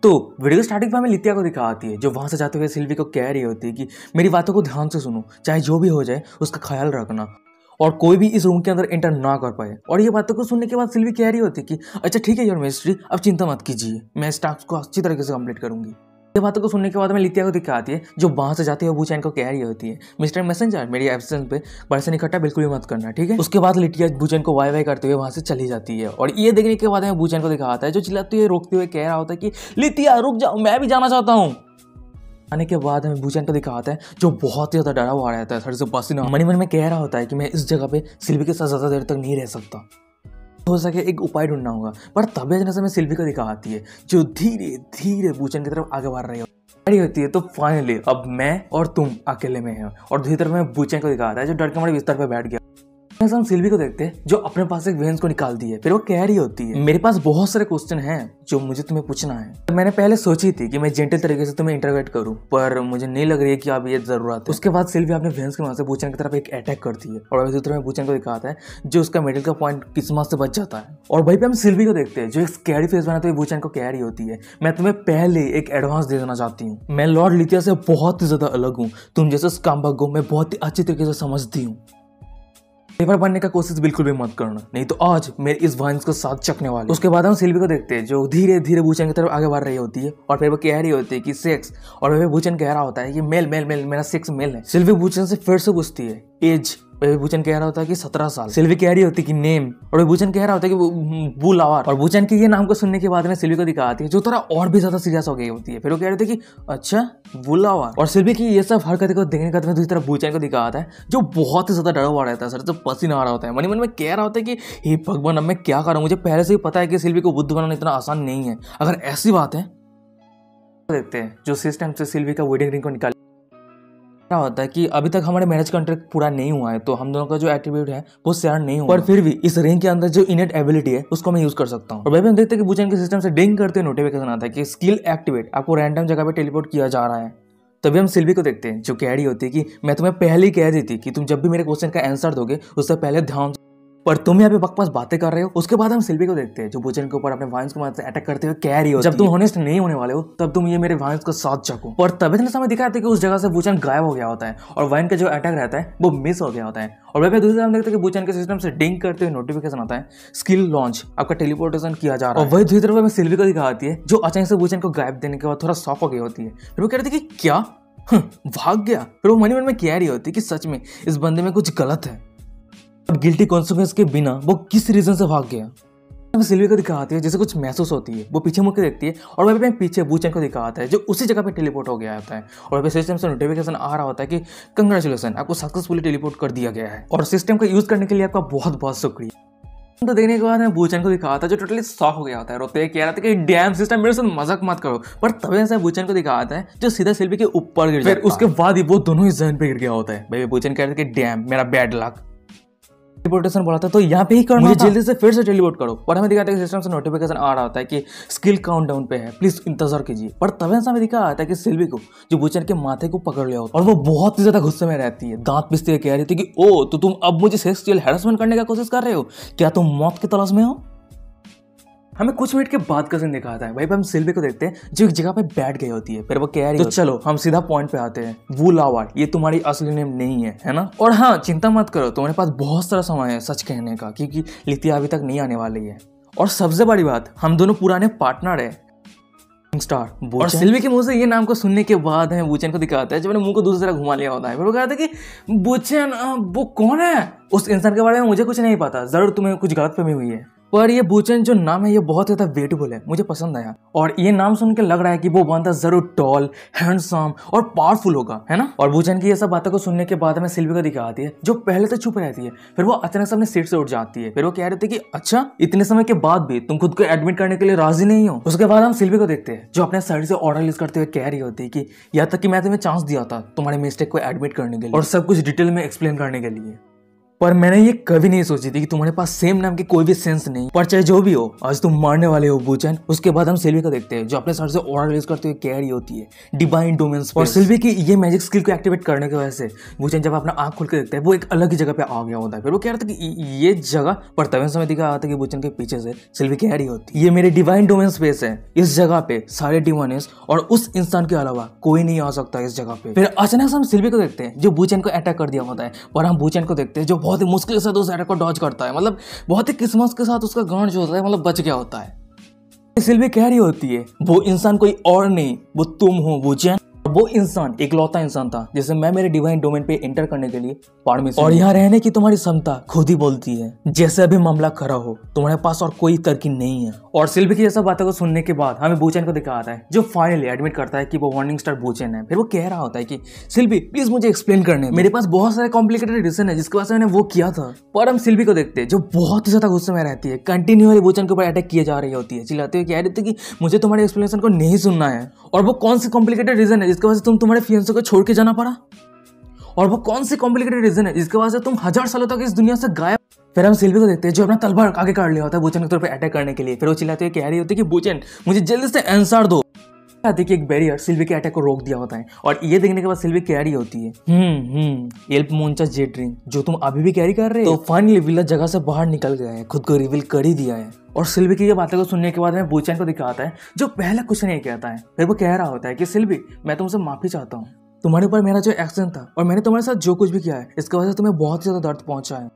तो video starting में हमें लित्या को दिखाती है जो वहां से जाते हुए सिल्वी को कह रही होती है कि मेरी बातों को ध्यान से सुनो, चाहे जो भी हो जाए उसका ख्याल रखना और कोई भी इस रूम के अंदर एंटर ना कर पाए। और ये बातों को सुनने के बाद सिल्वी कह रही होती है कि अच्छा ठीक है योर मिस्ट्री, अब चिंता मत कीजिए, मैं इस टास्क को अच्छी तरीके से कंप्लीट करूंगी। ये बातों को सुनने के बाद हमें लित्या को दिखाती है जो वहां से जाते हुए बूचैन को कह रही होती है मिस्टर मैसेंजर, मेरी एब्सेंस पे पर्सन इकट्ठा बिल्कुल भी मत करना, ठीक है। उसके बाद लिटिया बूचैन को वाई वाई करते हुए वहां से चली जाती है और ये देखने के बाद हमें बूचैन को दिखाता है जो चिल्लाते हुए रोकते हुए कह रहा होता है कि लिटिया रुक जाओ, मैं भी जाना चाहता हूँ। आने के बाद हमें बूचैन को दिखाता है जो बहुत ही ज्यादा डरा हुआ रहता है, सर से पसीना मन मन में कह रहा होता है कि मैं इस जगह पे सिल्वी के साथ ज्यादा देर तक नहीं रह सकता, हो सके एक उपाय ढूंढना होगा। पर तभी अचानक से हमें सिल्वी को दिखाती है जो धीरे धीरे बूचैन की तरफ आगे बढ़ रही होती है। तो फाइनली अब मैं और तुम अकेले में हैं और दूसरी तरफ में बूचैन को दिखाता है जो डर के हमारे बिस्तर पे बैठ गया। हम सिल्वी को देखते हैं जो अपने पास एक वेंस को निकाल दी है, फिर वो कह रही होती है मेरे पास बहुत सारे क्वेश्चन हैं जो मुझे तुम्हें पूछना है। मैंने पहले सोची थी कि मैं जेंटल तरीके से तुम्हें इंटरोगेट करूं, पर मुझे नहीं लग रही है कि अब ये जरूरत है। उसके बाद सिल्वी अपने वेंस के वहां से बूचैन की तरफ एक अटैक करती है और दूसरी तरफ बूचैन को दिखाता है जो उसका मेडल का पॉइंट किस्मत से बच जाता है। और वहीं पे हम सिल्वी को देखते हैं जो एक स्कैरी फेस बनाते हुए बूचैन को कह रही होती है मैं तुम्हें पहले एक एडवांस दे देना चाहती हूँ, मैं लॉर्ड लिथिया से बहुत ही ज्यादा अलग हूँ, तुम जैसे स्कम्बग को मैं बहुत ही अच्छी तरीके से समझती हूँ। पेपर बनने का कोशिश बिल्कुल भी मत करना, नहीं तो आज मेरे इस वाइन्स को साथ चखने वाले। उसके बाद हम सिल्वी को देखते हैं जो धीरे धीरे बूचैन की तरफ आगे बढ़ रही होती है और फिर वो कह रही होती है कि सेक्स, और फिर बूचैन कह रहा होता है कि मेल मेल मेल, मेरा सेक्स मेल है। सिल्वी बूचैन से फिर से पूछती है एज, बूचैन कह रहा होता है कि 17 साल। सिल्वी कह रही होती है कि नेम, और बूचैन कह रहा होता है कि बुलावर। और बूचैन के ये नाम को सुनने के बाद में सिल्वी को दिखाती है जो थोड़ा और भी ज्यादा सीरियस हो गई होती है। फिर वो कह रहे थे कि अच्छा बुलावर। और सिल्वी की ये सब हरकतें को देखने का दूसरी तरफ बूचैन को दिखाता है जो बहुत ही ज्यादा डरा हुआ रहता है, सर से पसीना आ रहा होता है, मन मन में कह रहा होता है कि हे भगवान अब मैं क्या करूं, मुझे पहले से ही पता है कि सिल्वी को बुद्ध बनाना इतना आसान नहीं है। अगर ऐसी बात है देखते हैं जो सिस्टम से सिल्वी का वेडिंग रिंग को निकाल क्या होता है कि अभी तक हमारे मैरिज कॉन्ट्रैक्ट पूरा नहीं हुआ है, तो हम दोनों का जो एट्रीब्यूट है वो शेयर नहीं हुआ, पर फिर भी इस रिंग के अंदर जो इनेट एबिलिटी है उसको मैं यूज कर सकता हूँ। और भाई हम देखते हैं कि बूचैन के सिस्टम से डिंग करते हुए नोटिफिकेशन आता है कि स्किल एक्टिवेट, आपको रैंडम जगह पे टेलीपोर्ट किया जा रहा है। तभी हम सिल्वी को देखते हैं जो कह रही होती है कि मैं तुम्हें पहले ही कह दी थी कि तुम जब भी मेरे क्वेश्चन का आंसर दोगे उससे पहले ध्यान, पर तुम यहाँ पे बकवास बातें कर रहे हो। उसके बाद हम सिल्वी को देखते हैं जो बूचैन के ऊपर अपने वाइन्स को मदद से अटैक करते हुए कह रही हो जब तुम होनेस्ट नहीं होने वाले हो तब तुम ये मेरे वाइन्स को साथ चखो। और तभी समय दिखाते हैं कि उस जगह से बूचैन गायब हो गया होता है और वाइन का जो अटैक रहता है वो मिस हो गया होता है। और वह दूसरी हम देखते हैं कि बूचैन के सिस्टम से डिंग करते हुए नोटिफिकेशन आता है स्किल लॉन्च, आपका टेलीपोर्टेशन किया जा रहा है। और वही दूसरी तरफ हमें सिल्वी को दिखाती है जो अचानक से बूचैन को गायब देने के बाद थोड़ा शॉक हो गई होती है। फिर वो कह रही थी कि क्या भाग गया। फिर वो मन में कह रही होती है कि सच में इस बंदे में कुछ गलत है और गिल्टी कॉन्सिक्वेंस के बिना वो किस रीजन से भाग गया। सिल्वी को दिखाती है जैसे कुछ महसूस होती है, वो पीछे मुड़ के देखती है और वहीं पे पीछे बूचैन को दिखाता है जो उसी जगह पे टेलीपोर्ट हो गया होता है। और वहीं सिस्टम से नोटिफिकेशन आ रहा होता है कि कंग्रेचुलेसन, आपको सक्सेसफुली टेलीपोर्ट कर दिया गया है और सिस्टम का यूज करने के लिए आपका बहुत बहुत शुक्रिया। तो देखने के बाद मैं बूचैन को दिखाता है जो टोटली शॉक हो गया होता है, रोते कह रहा था कि डैम सिस्टम मेरे साथ मजाक मत करो। पर तभी से बूचैन को दिखाता है जो सीधा सिल्वी के ऊपर गिर जाता है। उसके बाद ही वो दोनों ही जहन पे गिर गया होता है। भाई बूचैन कह रहे थे कि डैम मेरा बैड लक, टेलीपोर्टेशन बोला था तो यहाँ पे ही करना, मुझे जल्दी से फिर से टेलीपोर्ट करो। और हमें दिखाता है कि सिस्टम से नोटिफिकेशन आ रहा होता है कि स्किल काउंटडाउन पे है, प्लीज इंतजार कीजिए। पर तभी हमें दिखा आता है कि सिल्वी को जो बूचैन के माथे को पकड़ लिया होता है और वो बहुत ही ज्यादा गुस्से में रहती है, दांत पिसते हुए कह रही थी कि ओ तो तुम अब मुझे सेक्सुअल हैरेसमेंट करने का कोशिश कर रहे हो, क्या तुम मौत की तलाश में हो। हमें कुछ मिनट के बाद का सीन दिखाता है। भाई हम सिल्वी को देखते हैं जो एक जगह पे बैठ गई होती है। फिर वो कह रही है तो चलो हम सीधा पॉइंट पे आते हैं, वुलावर ये तुम्हारी असली नेम नहीं है ना। और हाँ चिंता मत करो, तुम्हारे पास बहुत सारा समय है सच कहने का, क्योंकि लिथिया अभी तक नहीं आने वाली है। और सबसे बड़ी बात, हम दोनों पुराने पार्टनर है स्टार। और सिल्वी के मुंह से ये नाम को सुनने के बाद हमें बूचैन को दिखाता है जो मैंने मुंह को दूसरी तरह घुमा लिया होता है। फिर वो कहता है कि बूचैन वो कौन है, उस इंसान के बारे में मुझे कुछ नहीं पता, जरूर तुम्हें कुछ गलतफहमी हुई है। पर ये बूचैन जो नाम है ये बहुत ज्यादा वेटेबल है, मुझे पसंद आया। और ये नाम सुन के लग रहा है कि वो बंदा जरूर टॉल, हैंडसम और पावरफुल होगा, है ना। और बूचैन की ये सब बातों को सुनने के बाद हमें सिल्वी को दिखाती है जो पहले से चुप रहती है। फिर वो अचानक से अपने सीट से उठ जाती है। फिर वो कह रहे थे कि अच्छा इतने समय के बाद भी तुम खुद को एडमिट करने के लिए राजी नहीं हो। उसके बाद हम सिल्वी को देखते हैं जो अपने साइड से ऑर्डर लिस्ट करते हुए कह रही होती है कि यहाँ तक कि मैं तुम्हें चांस दिया था तुम्हारे मिस्टेक को एडमिट करने के लिए और सब कुछ डिटेल में एक्सप्लेन करने के लिए। पर मैंने ये कभी नहीं सोची थी कि तुम्हारे पास सेम नाम की कोई भी सेंस नहीं। पर चाहे जो भी हो, आज तुम मारने वाले हो बूचन। उसके बाद हम सिल्वी को देखते हैं जो अपने सर से ऑरा रिलीज करते हुए कह रही होती है डिवाइन डोमेन। और सिल्वी की ये मैजिक स्किल को एक्टिवेट करने की वजह से बूचन जब अपना आंख खोल के देखता है वो एक अलग ही जगह पे आ गया होता है। फिर वो कह रहा था कि ये जगह, पर तभी समय दिखा आता है कि बूचन के पीछे से सिल्वी कह रही होती है ये मेरे डिवाइन डोमेन स्पेस है, इस जगह पे सारे डिवाइनिस और उस इंसान के अलावा कोई नहीं आ सकता इस जगह पे। फिर अचानक से हम सिल्वी को देखते हैं जो बूचन को अटैक कर दिया होता है, और हम बूचन को देखते हैं जो बहुत ही मुश्किल से उस अटैक को डॉज करता है। मतलब बहुत ही किस्मत के साथ उसका गांड जो होता है मतलब बच गया होता है। सिल्वी कह रही होती है वो इंसान कोई और नहीं, वो तुम हो बूचन। वो इंसान इकलौता इंसान था जिसे मैं मेरे डिवाइन डोमेन पे एंटर करने के लिए परमिशन, और यहाँ रहने की तुम्हारी क्षमता खुद ही बोलती है जैसे अभी मामला खड़ा हो तुम्हारे पास और कोई तरकीब नहीं है। और सिल्वी की जैसा बातों को सुनने के बाद हमें बूचन को दिखाता है जो फाइनली एडमिट करता है कि वो वार्निंग स्टार बूचन है। फिर वो कह रहा होता है कि सिल्वी प्लीज मुझे एक्सप्लेन करने, मेरे पास बहुत सारे कॉम्प्लिकेटेड रीजन है जिसकी वजह से मैंने वो किया था। पर हम सिल्वी को देखते हैं जो बहुत ही ज्यादा गुस्से में रहती है, कंटिन्यूअली बूचन के ऊपर अटैक किए जा रही होती है, चिल्लाते हुए कह रही थी कि मुझे तुम्हारे एक्सप्लेनेशन को नहीं सुनना है। और वो कौन सी कॉम्प्लिकेटेड रीजन है जिसकी वजह से तुम तुम्हारे फियांसे को छोड़ के जाना पड़ा, और वो कौन सी कॉम्प्लिकेटेड रीजन है जिसकी वजह से तुम 1000 सालों तक इस दुनिया से गायब। फिर हम सिल्वी को देखते हैं जो अपना तलवार आगे काट लिया होता है बूचन के तौर पे अटैक करने के लिए। फिर वो चिल्लाते हुए कह रही होती है कि बूचन मुझे जल्दी से आंसर दो। आती कि एक बैरियर सिल्वी के अटैक को रोक दिया होता है, और ये देखने के बाद सिल्वी कैरी होती है एल्प मोंचा जेट ड्रिंक जो तुम अभी भी कैरी कर रहे हो। तो फाइनली विला जगह से बाहर निकल गया है, खुद को रिवील कर ही दिया है। और सिल्वी की ये बातें को सुनने के बाद हमें बूचन को दिखाता है जो पहले कुछ नहीं कहता है। फिर वो कह रहा होता है कि सिल्वी मैं तुमसे माफी चाहता हूँ, तुम्हारे ऊपर मेरा जो एक्शन था और मैंने तुम्हारे साथ जो कुछ भी किया है इसकी वजह से तुम्हें बहुत ज्यादा दर्द पहुंचा है।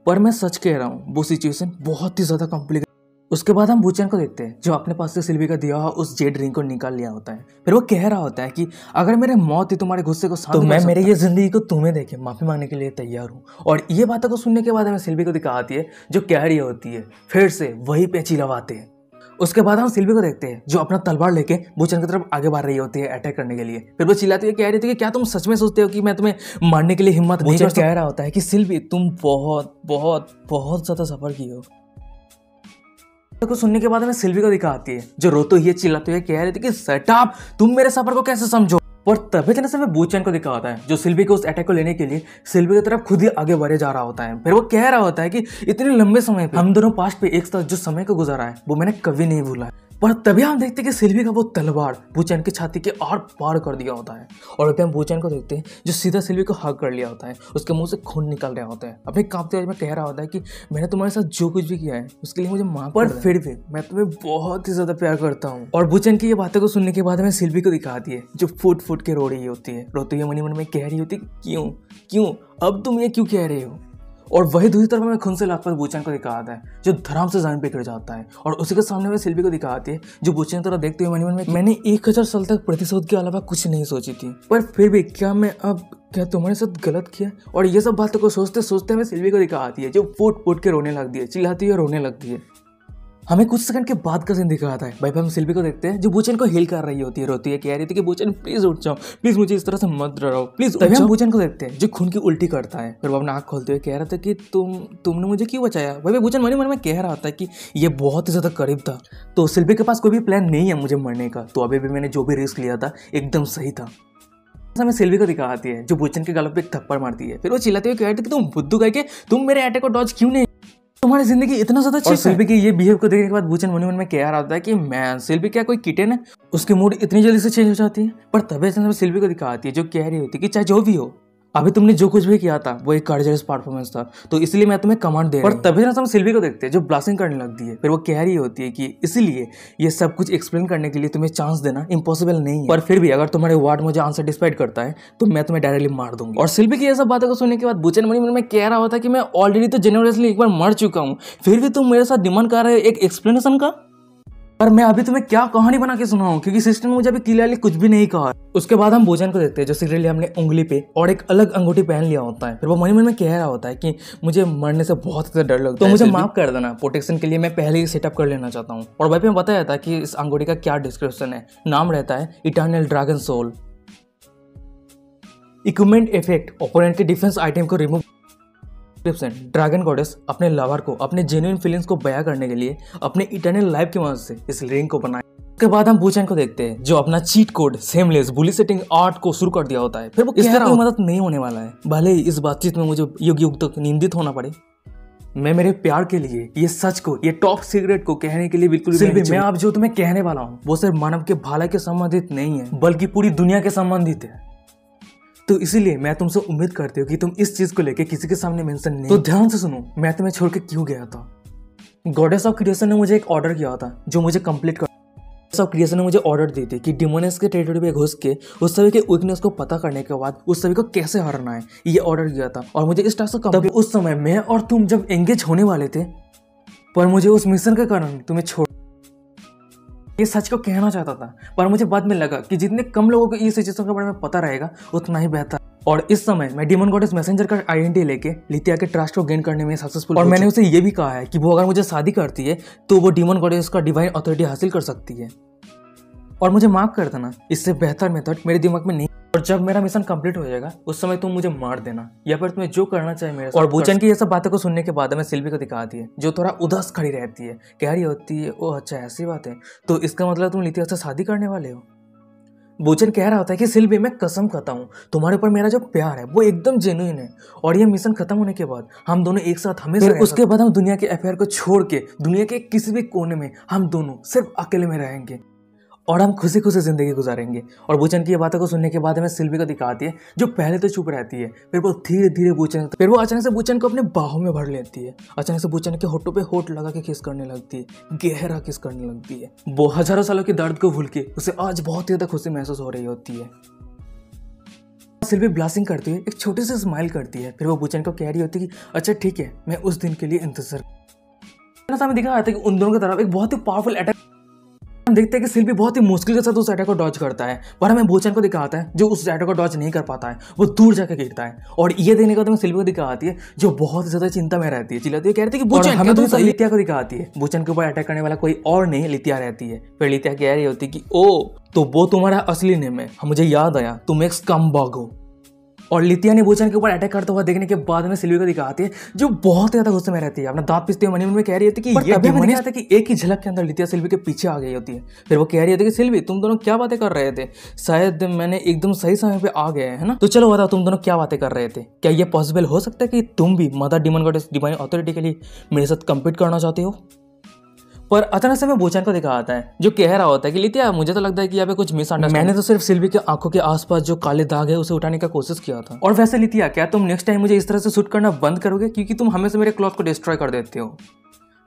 पर मैं सच कह रहा हूँ वो सिचुएशन बहुत ही ज्यादा कॉम्प्लिकेटेड। उसके बाद हम बूचन को देखते हैं जो अपने पास से सिल्वी का दिया हुआ उस जेट ड्रिंक को निकाल लिया होता है। फिर वो कह रहा होता है कि अगर मेरे मौत ही तुम्हारे गुस्से को शांत, तो मैं मेरी ये जिंदगी को तुम्हें देके माफी मांगने के लिए तैयार हूँ। और ये बातों को सुनने के बाद हमें सिल्वी को दिखाती है जो कह रही होती है फिर से वही पे चिल्लाते हैं। उसके बाद हम सिल्वी को देखते हैं जो अपना तलवार लेके बूचन की तरफ आगे बढ़ रही होती है अटैक करने के लिए। फिर वो चिल्लाती है कह रही थी कि क्या तुम सच में सोचते हो कि मैं तुम्हें मारने के लिए हिम्मत नहीं करता। कह रहा होता है कि सिल्वी तुम बहुत बहुत बहुत ज्यादा सफर की हो। को सुनने के बाद हमें सिल्वी को दिखाती है जो रोते हुए चिल्लाते हुए कह रही थी कि सटाप तुम मेरे सफर को कैसे समझो। पर तभी से हमें बूचन को दिखा होता है जो सिल्वी को उस अटैक को लेने के लिए सिल्वी की तरफ खुद ही आगे बढ़े जा रहा होता है। फिर वो कह रहा होता है कि इतने लंबे समय पे हम दोनों पास्ट पे एक साथ जो समय को गुजारा है वो मैंने कभी नहीं भूला है। पर तभी हम देखते हैं कि सिल्वी का वो तलवार बूचन की छाती के आर पार कर दिया होता है। और फिर हम बूचन को देखते हैं जो सीधा सिल्वी को हग कर लिया होता है, उसके मुंह से खून निकल रहा होता है। अपने कांपते आवाज में कह रहा होता है कि मैंने तुम्हारे साथ जो कुछ भी किया है उसके लिए मुझे माफ कर, पर फिर भी मैं तुम्हें बहुत ही ज्यादा प्यार करता हूँ। और बूचन की ये बातें को सुनने के बाद हमें सिल्वी को दिखाती है जो फुट फुट के रो रही होती है, रोते हुए मनी मन में कह रही होती है क्यों क्यों अब तुम ये क्यों कह रहे हो। और वही दूसरी तरफ में खून से लथपथ बूचन को दिखाता है जो धराम से जमीन पे गिर जाता है। और उसी के सामने में सिल्वी को दिखाती है जो बूचन की तरह देखते हुए मन में मैंने 1000 साल तक प्रतिशोध के अलावा कुछ नहीं सोची थी, पर फिर भी क्या मैं अब क्या तुम्हारे साथ गलत किया। और ये सब बातों को सोचते सोचते हमें सिल्वी को दिखाती है जो फुट फुट के रोने लगती है, चिल्लाती है, रोने लगती है। हमें कुछ सेकंड के बाद का सीन दिखाता है। भाई हम सिल्वी को देखते हैं जो बूचन को हिल कर रही होती है, रोती है, कह रही थी कि बूचन प्लीज उठ जाओ, प्लीज मुझे इस तरह से मत डराओ प्लीज। तभी हम बूचन को देखते हैं जो खून की उल्टी करता है। फिर वो अपना आँख खोलते हुए कह रहा था कि तुमने मुझे क्यों बचाया। भाई बूचन मन में कह रहा था कि ये बहुत ही ज्यादा करीब था, तो सिल्वी के पास कोई भी प्लान नहीं है मुझे मरने का, तो अभी भी मैंने जो भी रिस्क लिया था एकदम सही था। हमें सिल्वी को दिखाती है जो बूचन के गले पे एक थप्पड़ मारती है। फिर वो चिल्लाते हुए कह रही थी कि तुम बुद्धू कह के तुम मेरे अटैक को डॉज क्यों नहीं, तुम्हारी जिंदगी इतना ज्यादा अच्छी है। सिल्वी की ये बिहेव को देखने के बाद बूचन मन में कह रहा था कि मैं सिल्वी क्या कोई किटन है, उसकी मूड इतनी जल्दी से चेंज हो जाती है। पर तभी से सिल्वी को दिखाती है जो कह रही होती है कि चाहे जो भी हो अभी तुमने जो कुछ भी किया था वो एक कर्जलेस परफॉर्मेंस था, तो इसलिए मैं तुम्हें कमांड दे रहा हूं। पर तभी हम सिल्वी को देखते हैं जो ब्लास्टिंग करने लगती है। फिर वो कह रही होती है कि इसीलिए ये सब कुछ एक्सप्लेन करने के लिए तुम्हें चांस देना इम्पॉसिबल नहीं है, पर फिर भी अगर तुम्हारे वर्ड मुझे अनसेटिस्फाइड करता है तो मैं तुम्हें डायरेक्टली मार दूंगी। और सिल्वी की ये सब बातों को सुनने के बाद बूचन मन में कह रहा होता है कि मैं ऑलरेडी तो जेन्युइनली एक बार मर चुका हूँ, फिर भी तुम मेरे साथ डिमांड कर रहे हो एक एक्सप्लेनेशन का। पर मैं अभी तुम्हें क्या कहानी बना के सुनाऊं क्योंकि सिस्टर ने मुझे अभी क्लियरली कुछ भी नहीं कहा। उसके बाद हम बूचन को देखते हैं जो सीरियसली हमने उंगली पे और एक अलग अंगूठी पहन लिया होता है। फिर वो मन में कह रहा होता है कि मुझे मरने से बहुत ज्यादा डर लगता है, तो मुझे माफ कर देना, प्रोटेक्शन के लिए मैं पहले ही सेटअप कर लेना चाहता हूँ। और भाई पे बताया था कि इस अंगूठी का क्या डिस्क्रिप्शन है, नाम रहता है eternal dragon soul. Equipment effect opponent के डिफेंस आइटम को रिमूव। ड्रैगन गॉडेस अपने लवर को अपने जेन्युइन फीलिंग्स को बयां करने के लिए अपने इटर्नल लाइफ की मदद से इस रिंग को बनाया। उसके बाद हम बूचन को देखते हैं जो अपना चीट कोड सेमलेस बुली सेटिंग आर्ट को शुरू कर दिया होता है। फिर वो इससे कोई मदद नहीं होने वाला है, भले ही इस बातचीत में मुझे युग युग तक निंदित होना पड़े। मैं मेरे प्यार के लिए ये सच को, ये टॉप सीक्रेट को कहने के लिए बिल्कुल सिर्फ मैं आप जो तुम्हें कहने वाला हूँ वो सिर्फ मानव के भलाई के संबंधित नहीं है बल्कि पूरी दुनिया के संबंधित है। तो इसीलिए मैं तुमसे उम्मीद करती हूँ कि तुम इस चीज को लेकर किसी के सामने मेंशन नहीं। तो ध्यान से सुनो, मैं तुम्हें छोड़ के क्यों गया था। गॉडेस ऑफ क्रिएशन ने मुझे एक ऑर्डर किया था जो मुझे कंप्लीट कर। गॉडेस ऑफ क्रिएशन ने मुझे ऑर्डर दी थी कि डिमोनियस के टेरिटरी पे घुस के उस सभी के वीकनेस को पता करने के बाद उस सभी को कैसे हराना है, ये ऑर्डर किया था। और मुझे इस टास्क को कंप्लीट उस समय मैं और तुम जब एंगेज होने वाले थे, पर मुझे उस मिशन के कारण तुम्हें छोड़ ये सच को कहना चाहता था। पर मुझे बाद में लगा कि जितने कम लोगों को इस सिचुएशन के बारे में पता रहेगा उतना ही बेहतर। और इस समय मैं डीमन गॉडेस मैसेंजर का आइडेंटिटी लेके लिथिया के ट्रस्ट को गेन करने में सक्सेसफुल। और मैंने उसे ये भी कहा है कि वो अगर मुझे शादी करती है तो वो डीमन गॉडेस का डिवाइन अथॉरिटी हासिल कर सकती है। और मुझे माफ कर देना, इससे बेहतर मेथड मेरे दिमाग में नहीं। और जब मेरा मिशन कंप्लीट हो जाएगा उस समय तुम मुझे मार देना या फिर तुम्हें जो करना चाहिए मेरे साथ। और बूचन की ये सब बातों को सुनने के बाद हमें सिल्वी को दिखाती है जो थोड़ा उदास खड़ी रहती है, कह रही होती है ओह अच्छा ऐसी बात है, तो इसका मतलब तुम लिथिया से शादी करने वाले हो। बूचन कह रहा होता है कि सिल्वी मैं कसम खाता हूँ तुम्हारे ऊपर मेरा जो प्यार है वो एकदम जेन्युइन है और ये मिशन खत्म होने के बाद हम दोनों एक साथ हमेशा उसके बाद हम दुनिया के अफेयर को छोड़ के दुनिया के किसी भी कोने में हम दोनों सिर्फ अकेले में रहेंगे और हम खुशी खुशी जिंदगी गुजारेंगे। और बूचन की ये बातों को सुनने के बाद हमें सिल्वी को दिखाती है जो पहले तो चुप रहती है, फिर वो धीरे धीरे फिर वो अचानक से बूचन को अपने बाहों में भर लेती है। अचानक से बूचन के होठों पे होठ लगा के किस करने लगती है, गहरा किस करने लगती है। वो हजारों सालों के दर्द को भूल के उसे आज बहुत ही ज्यादा खुशी महसूस हो रही होती है। सिल्वी ब्लासिंग करती है, एक छोटी सी स्माइल करती है, फिर वो बूचन को कह रही होती है कि अच्छा ठीक है मैं उस दिन के लिए इंतजार। सामने दिखा जाता है कि उन दोनों की तरफ एक बहुत ही पावरफुल अटैक। हम देखते हैं कि सिल्वी बहुत ही मुश्किल के साथ उस अटैक को डॉज करता है, पर हमें बूचन को दिखाता है जो उस अटैक को डॉज नहीं कर पाता है, वो दूर जाकर गिरता है। और ये देखने के बाद हमें सिल्वी को दिखाती है जो बहुत ज्यादा चिंता में रहती है, चिल्लाती है, कह रही है कि बूचन। हमें तो लिथिया को दिखाती है, बूचन के ऊपर अटैक करने वाला कोई और नहीं लिथिया रहती है। फिर लिथिया कह रही होती है कि ओ तो वो तुम्हारा असली नेम है, मुझे याद आया तुम एक स्कम्बग हो। और लिथिया ने बूचन के ऊपर अटैक करता हुआ देखने के बाद में सिल्वी को दिखाती है जो बहुत ज्यादा गुस्से में रहती है, अपना दांत पीसते हुए मन में कह रही होती है कि ये डिमोनियस आता है कि एक ही झलक के अंदर लिथिया सिल्वी के पीछे आ गई होती है। फिर वो कह रही होती है कि सिल्वी तुम दोनों क्या बातें कर रहे थे, शायद मैंने एकदम सही समय पे आ गए है ना, तो चलो बताओ तुम दोनों क्या बातें कर रहे थे। क्या ये पॉसिबल हो सकता है कि तुम भी mother demon goddess divine authority के लिए मेरे साथ कम्पीट करना चाहते हो। पर अचानक से मैं बूचन को दिखा आता है जो कह रहा होता है कि लिथिया मुझे तो लगता है कि यहाँ पे कुछ मिसअंडरस्टैंडिंग। मैंने तो सिर्फ सिल्वी के आंखों के आसपास जो काले दाग है उसे उठाने का कोशिश किया था। और वैसे लिथिया क्या तुम नेक्स्ट टाइम मुझे इस तरह से शूट करना बंद करोगे, क्योंकि तुम हमेशा मेरे क्लॉथ को डिस्ट्रॉय कर देते हो।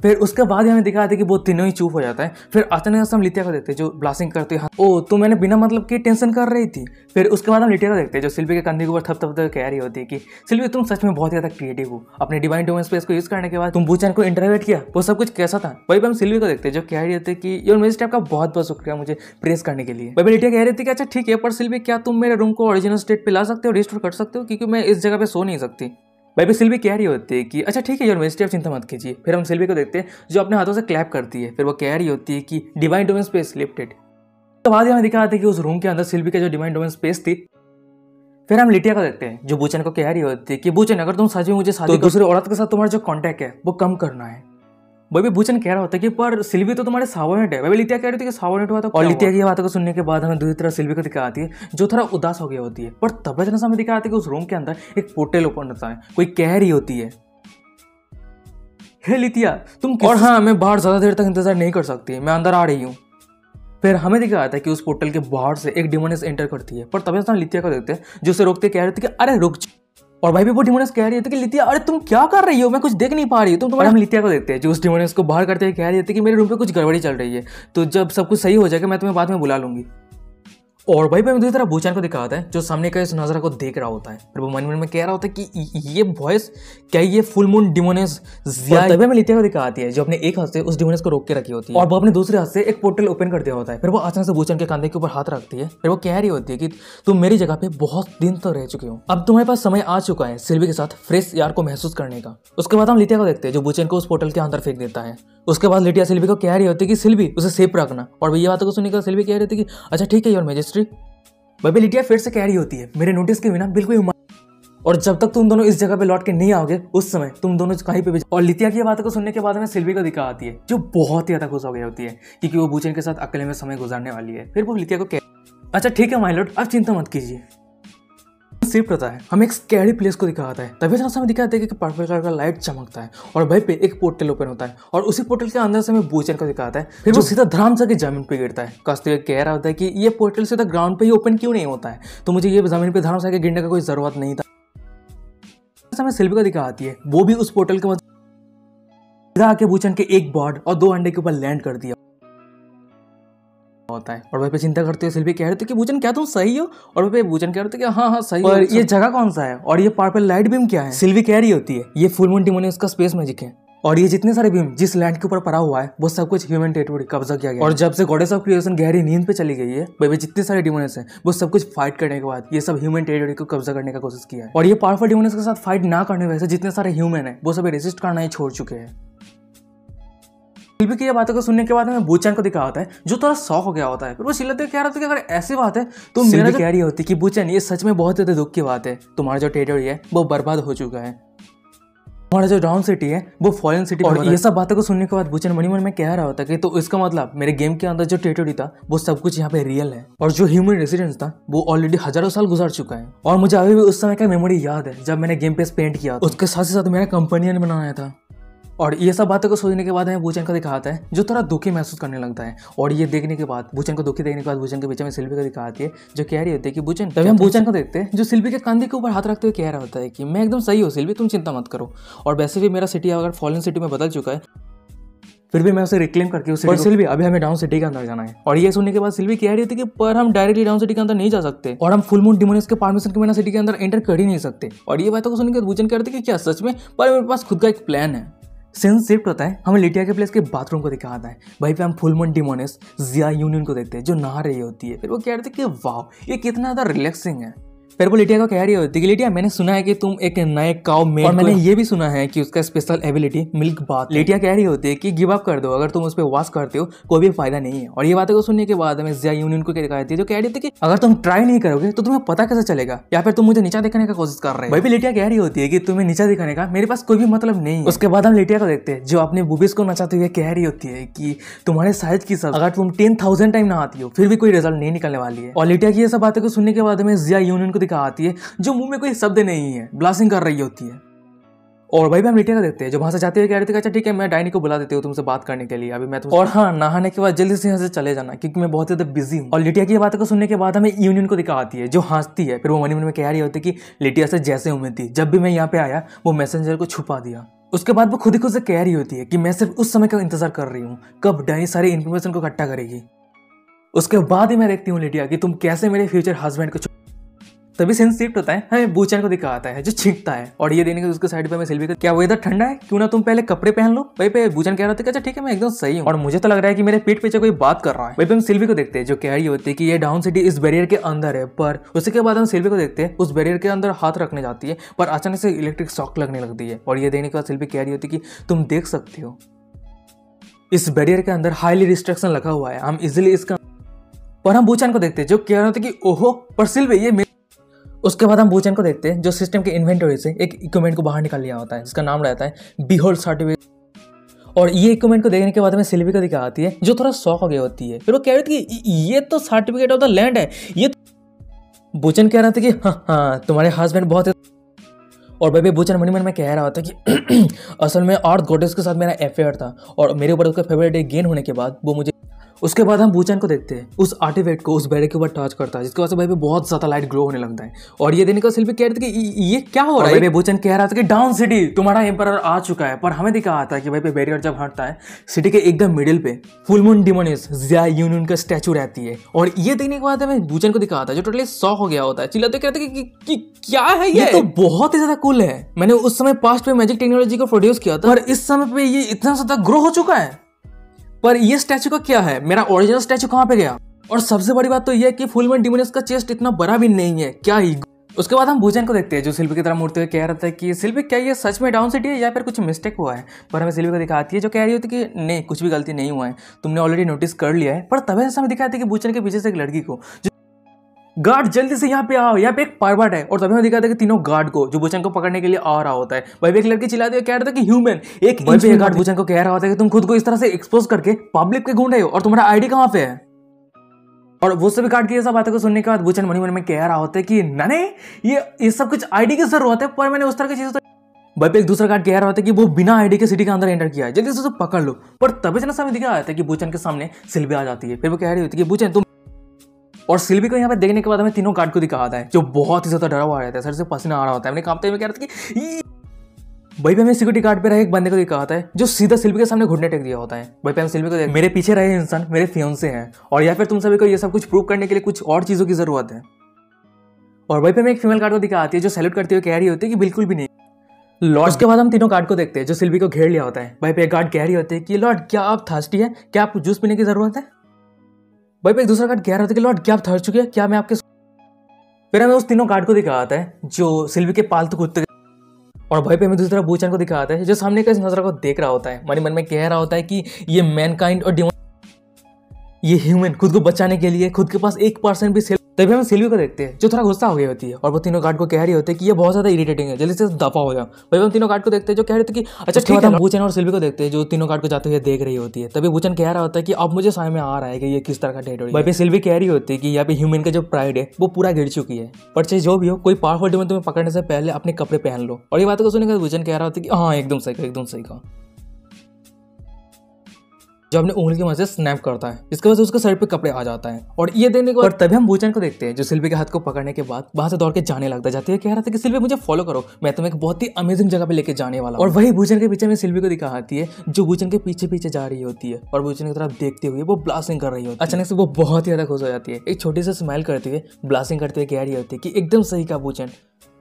फिर उसके बाद हमें दिखाते हैं कि वो तीनों ही चुप हो जाता है। फिर अचानक से हम लिथिया को देखते हैं जो ब्लास्टिंग करते हैं, ओ तो मैंने बिना मतलब की टेंशन कर रही थी। फिर उसके बाद हम लिथिया को देखते हैं जो सिल्वी के कंधे के ऊपर थप थप कह रही होती है कि सिल्वी तुम सच में बहुत ज्यादा क्रिएटिव हो। अपने डिवाइन डोमेन स्पेस को यूज करने के बाद तुम बूचन को इंटरवेट किया, वो सब कुछ कैसा था। वही हम सिल्वी को देखते हैं जो कह रही होती है कि योर मेजेस्टी आपका बहुत बहुत शुक्रिया मुझे प्रेस करने के लिए। वही लिथिया कह रही थी कि अच्छा ठीक है, पर सिल्वी क्या तुम मेरे रूम को ओरिजिनल स्टेट पे ला सकते हो, रिस्टोर कर सकते हो, क्योंकि मैं इस जगह पे सो नहीं सकती। भाई सिल्वी कह रही होती है कि अच्छा ठीक है योर मेजेस्टी आप चिंता मत कीजिए। फिर हम सिल्वी को देखते हैं जो अपने हाथों से क्लैप करती है, फिर वो कह रही होती है कि डिवाइन डोमेन स्पेस लिफ्टेड। तो बाद हमें दिखाते हैं कि उस रूम के अंदर सिल्वी का जो डिवाइन डोमेन स्पेस थी। फिर हम लिथिया को देखते हैं जो बूचन को कह रही होती है कि बूचन अगर तुम सच में मुझे शादी तो दूसरे औरत के साथ तुम्हारा जो कॉन्टैक्ट है वो कम करना है। वही बूचन कह रहा होता है कि पर सिल्वी तो तुम्हारे सावरनेट है। वही लिथिया कह रही थी कि सावरनेट हुआ था। और लिथिया की बातों को सुनने के बाद हमें दूसरी तरफ सिल्वी को दिखाती है जो थोड़ा उदास हो गई होती है। पर तब इतना समय दिखाती है कि उस रूम के अंदर एक पोर्टल ओपन होता है, कोई कह रही होती है हे लिथिया तुम। और हाँ मैं बाहर ज्यादा देर तक इंतजार नहीं कर सकती, मैं अंदर आ रही हूँ। फिर हमें दिखाता है कि उस पोर्टल के बाहर से एक डिमोनियस एंटर करती है, पर तब हम लिथिया को देखते हैं जो उसे रोकते कह रहे थे कि अरे रुक। और भाई भी वो डिमोनियस कह रही थी कि लिथिया अरे तुम क्या कर रही हो, मैं कुछ देख नहीं पा रही हूँ। तुम्हारे हम लिथिया को देखते हैं जो उस डिमोनियस को बाहर करते हुए कह रही थी कि मेरे रूम पे कुछ गड़बड़ी चल रही है, तो जब सब कुछ सही हो जाएगा मैं तुम्हें बाद में बुला लूंगी। और भाई दूसरी तरह बूचन को दिखाता है जो सामने का इस नजारा को देख रहा होता है। फिर वो मन में कह रहा होता है कि ये वॉइस क्या ये फुल मून डिमोनियस तभी में लिथिया को दिखाती है जो अपने एक हाथ से उस डिमोनियस को रोक के रखी होती है और वो अपने दूसरे हाथ से एक पोर्टल ओपन कर दिया होता है। फिर वो अचानक से बूचन के कंधे के ऊपर हाथ रखती है। फिर वो कह रही होती है कि तुम मेरी जगह पे बहुत दिन तक रह चुके हो, अब तुम्हारे पास समय आ चुका है सिल्वी के साथ फ्रेश एयर को महसूस करने का। उसके बाद हम लिथिया को देखते हैं जो बूचन को उस पोर्टल के अंदर फेंक देता है। उसके बाद लिथिया सिल्वी को कह रही होती है कि सिल्वी उसे सेफ रखना। और ये बातों को सुनकर सिल्वी कह रही थी कि अच्छा ठीक है योर मैजेस्टी। भाई लिथिया फिर से कह रही होती है मेरे नोटिस के बिना बिल्कुल और जब तक तुम दोनों इस जगह पे लौट के नहीं आओगे उस समय तुम दोनों कहीं पे भी। और लितिया की बातों को सुनने के बाद में सिल्वी को दिखा आती है जो बहुत ही ज्यादा खुश हो गई होती है क्योंकि वो बूचन के साथ अकेले में समय गुजारने वाली है। फिर वो लितिया को अच्छा ठीक है माय लॉर्ड, अब चिंता मत कीजिए। सिर्फ रहता है हमें एक स्कैरी प्लेस को दिखाता है। तभी थोड़ा समय दिखाते हैं कि पर्पल कलर का लाइट चमकता है और वहीं पे एक पोर्टल ओपन होता है और उसी पोर्टल के अंदर से हमें बूचन को दिखाता है। फिर वो सीधा धड़ाम से जमीन पे गिरता है। कास्टिया कह रहा होता है कि ये पोर्टल सीधा ग्राउंड पे ही ओपन क्यों नहीं होता है, तो मुझे ये जमीन पे धड़ाम से गिरने का कोई जरूरत नहीं था। हमें सिल्वी को दिखा आती है, वो भी उस पोर्टल के सीधा आके बूचन के एक बर्ड और 2 अंडे के ऊपर लैंड कर दिया होता है। और वहीं पे चिंता करते हुए सिल्वी कह रहे थे कि बूचन क्या तुम सही हो, और वहीं पे बूचन कह रहे थे कि हाँ सही हो। और ये जगह कौन सा है और ये पर्पल लाइट बीम क्या है? सिल्वी कह रही होती है ये फुल मून डिमोनियस का स्पेस मैजिक है और ये जितने सारे बीम जिस लैंड के ऊपर पड़ा हुआ है वो सब कुछ ह्यूमन टेरिटोरी कब्जा किया गया। और जब से गॉडेस ऑफ क्रिएशन गहरी नींद पे चली गई है वही जितने सारे डिमोनियस हैं वो सब कुछ फाइट करने के बाद ये सब ह्यूमन टेरिटोरी को कब्जा करने का कोशिश किया है। और ये पावरफुल डिमोनियस के साथ फाइट ना करने वजह से जितने सारे ह्यूमन है वो सब रेसिस्ट करना ही छोड़ चुके हैं। सिल्वी की ये बातों को सुनने के बाद हमें बूचन को दिखा होता है जो थोड़ा शॉक हो गया होता है। फिर वो चिल्लाते कह रहा था कि अगर ऐसी बात है तो मेरा कह रही होती कि बूचन ये सच में बहुत ज्यादा दुख की बात है, तुम्हारा जो टेरिटोरी है वो बर्बाद हो चुका है, हमारा जो डाउन सिटी है वो फॉलन सिटी। और ये सब बातों को सुनने के बाद बूचन मन में कह रहा होता कि तो इसका मतलब मेरे गेम के अंदर जो टेरिटोरी था वो सब कुछ यहाँ पे रियल है और जो ह्यूमन रेसिडेंस था वो ऑलरेडी हजारों साल गुजार चुका है। और मुझे अभी भी उस समय का मेमोरी याद है जब मैंने गेम पे स्पेंड किया, उसके साथ ही साथ मेरा कंपेनियन बनाया था। और ये सब बातों को सोचने के बाद हमें बूचन को दिखाता है जो थोड़ा दुखी महसूस करने लगता है। और ये देखने के बाद बूचन को दुखी देखने के बाद बूचन के पीछे में सिल्वी को दिखाती है जो कह रही होती है कि बूचन। तभी हम बूचन को देखते हैं जो सिल्वी के कंधे के ऊपर हाथ रखते हुए कह रहा होता है कि मैं एकदम सही हूँ सिल्वी, तुम चिंता मत करो। और वैसे भी मेरा सिटी अगर फॉलन सिटी में बदल चुका है फिर भी मैं उसे रिक्लेम करके उसे। और सिल्वी अभी हमें डाउन सिटी के अंदर जाना है। और ये सुनने के बाद सिल्वी कह रही थी कि पर हम डायरेक्टली डाउन सिटी के अंदर नहीं जा सकते और हम फुल मून डिमोनियस के परमिशन के बिना सिटी के अंदर एंटर कर ही नहीं सकते। और ये बातों को सुनने के बाद बूचन कह रहे थे कि क्या सच में, पर मेरे पास खुद का एक प्लान है। सीन शिफ्ट होता है, हमें लिटिया के प्लेस के बाथरूम को दिखाता है। वहीं पे हम फुल मून डिमोनियस जिया यूनियन को देखते हैं जो नहा रही होती है। फिर वो कह रहे थे कि वाह ये कितना ज़्यादा रिलैक्सिंग है। फिर वो लिटिया को कह रही होती है कि लिटिया मैंने सुना है कि तुम एक नए काउ मेड, और मैंने ये भी सुना है कि उसका special ability milk bath. Lytia कह रही होती है कि गिव अप कर दो, अगर तुम उस पर वॉश करते हो कोई भी फायदा नहीं है। और ये बातें को सुनने के बाद हमें जिया यूनियन को दिखाई थी जो कह रही थी कि अगर तुम ट्राई नहीं करोगे तो तुम्हें पता कैसे चलेगा, या फिर तुम मुझे नीचा दिखाने का कोशिश कर रहे हो। वही लिटिया कह रही होती है कि तुम्हें नीचा दिखाने का मेरे पास कोई भी मतलब नहीं है। उसके बाद हम लिटिया को देखते हैं जो अपने बुबीज को नचाते हुए कह रही होती है कि तुम्हारे साइज की सब अगर तुम 10,000 टाइम नहाती हो फिर भी कोई रिजल्ट नहीं निकलने वाली है। और लिटिया की ये सब बातें को सुनने के बाद हमें जिया यूनियन को दिखा आती है जो मुंह में कोई शब्द नहीं है, ब्लास्टिंग कर रही होती है। और भाई भी हम लिटिया को देखते हैं जो वहां से जाते हुए कह रहे थे अच्छा ठीक है मैं डायनी को बुला देती हूँ तुमसे बात करने के लिए अभी मैं और हाँ नहाने के बाद जल्दी से यहाँ से चले जाना क्योंकि मैं बहुत ज्यादा बिजी हूँ। और लिटिया की बातों को सुनने के बाद हमें यूनियन को दिखा आती है जो हंसती है। फिर वो मन में कह रही होती है कि लिटिया से जैसे उम्मीद थी जब भी मैं यहाँ पे आया वो मैसेंजर को छुपा दिया। उसके बाद वो खुद ही खुद से कह रही होती है कि मैं सिर्फ उस समय का इंतजार कर रही हूँ कब डायनी सारी इन्फॉर्मेशन को इकट्ठा करेगी। उसके बाद ही मैं देखती हूँ लिटिया कि तुम कैसे मेरे फ्यूचर हस्बैंड को। तभी सीन शिफ्ट होता है, हमें बूचन को दिखाता है जो छींकता है। और ये देने के उसके साइड पे मैं सिल्वी को क्या वेदर ठंडा है क्यों ना तुम पहले कपड़े पहन लो। वहीं पे बूचन कह रहा था अच्छा ठीक है मैं एकदम सही हूँ और मुझे तो लग रहा है कि मेरे पीठ पीछे कोई बात कर रहा है। वहीं पे हम सिल्वी को देखते हैं जो कह रही होती है कि ये डाउन सिटी इस बैरियर के अंदर है। पर उसके बाद हम सिल्वी को देखते हैं उस बैरियर के अंदर हाथ रखने जाती है पर अचानक से इलेक्ट्रिक शॉक लगने लगती है। और ये देने के बाद सिल्वी कह रही होती है कि तुम देख सकते हो इस बैरियर के अंदर हाईली रिस्ट्रिक्शन लगा हुआ है, हम इजिली इसका। पर हम बूचन को देखते हैं जो कह रहे थे कि ओहो पर सिल्वी ये। उसके बाद हम बूचन को देखते हैं जो सिस्टम के इन्वेंटरी से एक इक्विपमेंट को बाहर निकाल लिया होता है जिसका नाम रहता है बीहोल्ड सर्टिफिकेट। और ये इक्विपमेंट को देखने के बाद हमें सिल्वी को दिखा आती है जो थोड़ा शॉक हो गई होती है। फिर वो कह रही थी कि ये तो सर्टिफिकेट ऑफ द लैंड है। ये बूचन कह रहा था कि हाँ तुम्हारे हस्बैंड बहुत। और भाई बूचन मन में कह रहा होता है कि असल में अर्थ गॉडेस के साथ मेरा अफेयर था और मेरे ऊपर उसका फेवरेट डे गेन होने के बाद वो मुझे। उसके बाद हम बूचन को देखते हैं उस आर्टिफैक्ट को उस बैरियर के ऊपर टच करता है जिसकी वजह से भाई पे बहुत ज्यादा लाइट ग्लो होने लगता है। और ये देने का सिल्वी कह रहे थे कि ये क्या हो रहा है। भाई बूचन कह रहा था कि डाउन सिटी तुम्हारा एम्परर आ चुका है। पर हमें दिखा आता है कि भाई पे बैरियर जब हटता है सिटी के एकदम मिडिल पे फुल मून डिमोनियस जिया यूनियन का स्टैचू रहती है। और ये देखने के बाद हमें बूचन को दिखा आता है जो टोटली शॉक हो गया होता है, चिल्लाते कहते हैं कि क्या है ये तो बहुत ही ज्यादा कूल है। मैंने उस समय पास्ट पे मैजिक टेक्नोलॉजी को प्रोड्यूस किया था और इस समय पे ये इतना ज्यादा ग्रो हो चुका है। पर ये स्टैचू का क्या है, मेरा ओरिजिनल स्टैचू कहाँ पे गया। और सबसे बड़ी बात तो ये है कि फुल मून डिमोनियस का चेस्ट इतना बड़ा भी नहीं है, क्या ही। उसके बाद हम बूचन को देखते हैं जो सिल्वी की तरह मुड़ते हुए कह रहा था कि सिल्वी क्या ये सच में डाउन सिटी है या फिर कुछ मिस्टेक हुआ है। पर हमें सिल्वी को दिखाती है जो कह रही होती कि नहीं कुछ भी गलती नहीं हुआ है, तुमने ऑलरेडी नोटिस कर लिया है। पर तभी ऐसा हमें दिखाती है कि बूचन के पीछे से एक लड़की को गार्ड जल्दी से यहाँ पे आओ, यहाँ पे एक पर्वत है। और तभी हमें दिखाता है कि तीनों गार्ड को जो बुचन को पकड़ने के लिए आ रहा होता है, वही एक लड़की चिल्लाती है, कह रहा था कि ह्यूमन। एक गार्ड बुचन को कह रहा होता है कि तुम खुद को इस तरह से एक्सपोज करके पब्लिक के घूम रहे हो और तुम्हारा आईडी कहाँ पे है। और वो सभी गार्ड की सब बातों को सुनने के बाद बुचन मन में कह रहा होता है कि नहीं, ये सब कुछ आईडी की जरूरत है, पर मैंने उस तरह की चीज भाई पे एक दूसरा गार्ड कह रहा होता है कि वो बिना आईडी के सिटी के अंदर एंटर किया है, जल्दी से उसे पकड़ लो। पर तभी से ना समय दिखा आता है कि बुचन के सामने सिल्वी आ जाती है। फिर वो कह रही होती है कि बुचन तुम, और सिल्वी को यहाँ पे देखने के बाद हमें तीनों गार्ड को दिखाता है जो बहुत ही ज्यादा डरा हुआ रहता है, सर से पसीना आ रहा होता है, मैंने कांपते हुए कह रहा था कि भाई पे हमें सिक्योरिटी गार्ड पे रहे एक बंदे को दिखाता है जो सीधा सिल्वी के सामने घुटने टेक दिया होता है। भाई पे हम सिल्वी को देख, मेरे पीछे रहे इंसान मेरे फियांसे हैं और या फिर तुम सभी को ये सब कुछ प्रूव करने के लिए कुछ और चीजों की जरूरत है। और भाई पे हमें एक फीमेल गार्ड को दिखाती है जो सैल्यूट करते हुए कह रही होती है कि बिल्कुल भी नहीं लॉर्ड। उसके बाद हम तीनों गार्ड को देखते हैं जो सिल्वी को घेर लिया होता है। भाई पे एक गार्ड कह रही होती है कि लॉर्ड क्या आप थर्स्टी है, क्या आपको जूस पीने की जरूरत है। भाई पे एक दूसरा गार्ड कह रहा होता है कि लॉर्ड क्या आप थर्स्ट चुके हैं, क्या मैं आपके। फिर हमें उस तीनों गार्ड को दिखाता है जो सिल्वी के पालतू कुत्ते, और भाई पे हमें दूसरी तरफ बुचन को दिखाता है जो सामने का इस नजर को देख रहा होता है, मन में कह रहा होता है कि ये मैनकाइंड और ये ह्यूमन खुद को बचाने के लिए खुद के पास 1% भी सेल्फ। तभी हम सिल्वी को देखते हैं जो थोड़ा गुस्सा हो गई होती है और वो तीनों गार्ड को कह रही होती है कि ये बहुत ज्यादा इरिटेटिंग है, जल्दी से दफा हो जाओ। भाई हम तीनों गार्ड को देखते हैं जो कह रहे थे कि अच्छा ठीक है। हम बुचन और सिल्वी को देखते हैं जो तीनों गार्ड को जाते हुए देख रही होती है। तभी बुचन कह रहा होता है कि अब मुझे समझ में आ रहा है कि ये किस तरह का टेरिटोरी है। भाई सिल्वी कह रही होती है कि यहाँ पे ह्यूमन का जो प्राइड है वो पूरा गिर चुकी है, पर चाहे जो भी हो कोई पावरफुल डिमन तुम्हें पकड़ने से पहले अपने कपड़े पहन लो। और ये बात को सुनने के बाद बुचन कह रहा होता है कि हाँ एकदम सही कहा, जो अपने उंगली की मदद से स्नैप करता है, इसके वजह से उसके सर पे कपड़े आ जाता है। और ये देखने के बाद तभी हम बुचन को देखते हैं जो सिल्वी के हाथ को पकड़ने के बाद वहां से दौड़ के जाने लगता जाते हैं, कह रहा था कि सिल्वी मुझे फॉलो करो, मैं तुम्हें एक बहुत ही अमेजिंग जगह पे लेके जाने वाला हूं। और वही बुचन के पीछे में सिल्वी को दिखाती है जो बुचन के पीछे पीछे जा रही होती है और बुचन की तरफ देखते हुए वो ब्लास्टिंग कर रही होती है। अचानक से वो बहुत ही ज्यादा खुश हो जाती है, एक छोटी सी स्माइल करते हुए ब्लास्टिंग करते हुए कह रही होती है कि एकदम सही कहा बुचन,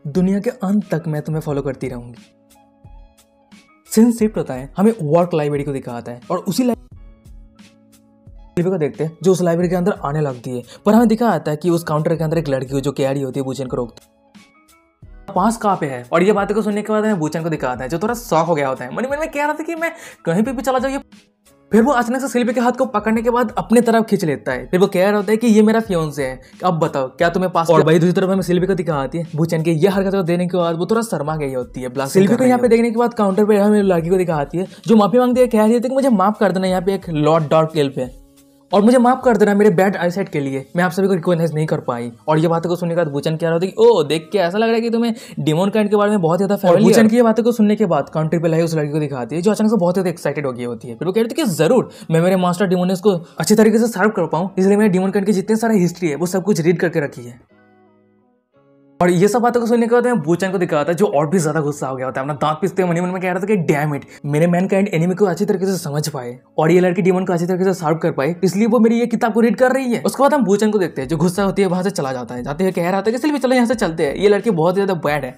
दुनिया के अंत तक मैं तुम्हें फॉलो करती रहूंगी। सीन शिफ्ट होता है, हमें वर्क लाइब्रेरी को दिखाता है और उसी सिल्वी को देखते हैं जो उस लाइब्रेरी के अंदर आने लगती है, पर हमें दिखा आता है कि उस काउंटर के अंदर एक लड़की जो कह रही होती है बुचन को रोकती पास कहाँ पे है। और ये बातें को सुनने के बाद हमें बुचन को दिखाता है जो थोड़ा शॉक हो गया होता है, मन में कह रहा था कि मैं कहीं पे भी चला जाऊँ। फिर वो अचानक से सिल्वी के हाथ को पकड़ने के बाद अपने तरफ खींच लेता है। फिर वो कह रहा होता है कि ये मेरा फियांसे है, अब बताओ क्या तुम्हें पास। और भाई दूसरी तरफ हमें सिल्वी को दिखाती है बुचन के ये हरकत को देने के बाद वो थोड़ा शर्मा गई होती है। सिल्वी को यहाँ पे देखने के बाद काउंटर पे हमें लड़की को दिखाती है जो माफी मांगती है, कह रही थी कि मुझे माफ कर देना, यहाँ पे एक लॉर्ड डार्क एल्फ है और मुझे माफ कर देना मेरे बैड आईसाइट के लिए, मैं आप सभी को रिकॉग्नाइज नहीं कर पाई। और ये बातों को सुनने के बाद बुचन कह रहा होता है कि ओ देख के ऐसा लग रहा है कि तुम्हें डिमोन काइंड के बारे में बहुत ज्यादा फैमिली है। बुचन की ये बातों को सुनने के बाद काउंटर पे लाई उस लड़की को दिखाती है जो अचानक से बहुत ज्यादा एक्साइटेड हो गई होती है। फिर वो कह रही थी कि जरूर मैं मेरे मास्टर डिमोनियस को अच्छी तरीके से सर्व कर पाऊं, इसलिए मैंने डिमोन काइंड की जितने सारे हिस्ट्री है वो सब कुछ रीड करके रखी है। और ये सब बातों को सुनने के बाद मैं बुचन को दिखाता है जो और भी ज्यादा गुस्सा हो गया होता है, अपना दांत पीसते हुए मन में कह रहा था कि डैम इट, मेरे मैनकाइंड एनिमी को अच्छी तरीके से समझ पाए और ये लड़की डिमन को अच्छी तरीके से सर्व कर पाए, इसलिए वो मेरी ये किताब को रीड कर रही है। उसके बाद हम बुचन को देखते हैं जो गुस्सा होती है वहां से चला जाता है, जाते हुए कह रहा था कि चलिए चलो यहाँ से चलते हैं, ये लड़की बहुत ज्यादा बैड है।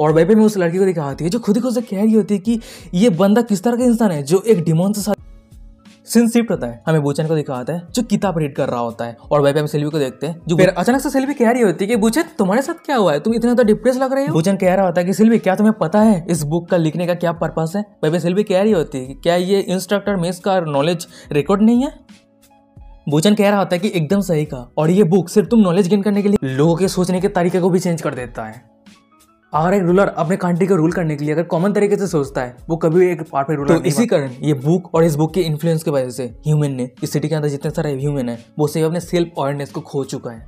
और भाई मैं उस लड़की को दिखाती है जो खुद ही खुद से कह रही होती है कि ये बंदा किस तरह का इंसान है जो एक डिमोन से सीन शिफ्ट होता है, हमें बुचन को दिखाता है जो किताब रीड कर रहा होता है। और भाई हम सिल्वी को देखते हैं जो फिर अचानक से सिल्वी कह रही होती है कि बुचन तुम्हारे साथ क्या हुआ है, तुम इतने ज्यादा डिप्रेस लग रहे हो। बुचन कह रहा होता है कि सिल्वी क्या तुम्हें पता है इस बुक का लिखने का क्या पर्पस है। भाई सिल्वी कह रही होती है कि क्या ये इंस्ट्रक्टर मिस का नॉलेज रिकॉर्ड नहीं है। बुचन कह रहा होता है कि एकदम सही कहा, और ये बुक सिर्फ तुम नॉलेज गेन करने के लिए लोगों के सोचने के तरीके को भी चेंज कर देता है। अगर एक रूलर अपने कंट्री को रूल करने के लिए अगर कॉमन तरीके से सोचता है वो कभी भी एक परफेक्ट रूलर। तो इसी कारण ये बुक और इस बुक के इन्फ्लुएंस की वजह से ह्यूमन ने इस सिटी के अंदर जितने सारे ह्यूमन है वो सिर्फ अपने सेल्फ अवेयरनेस को खो चुका है।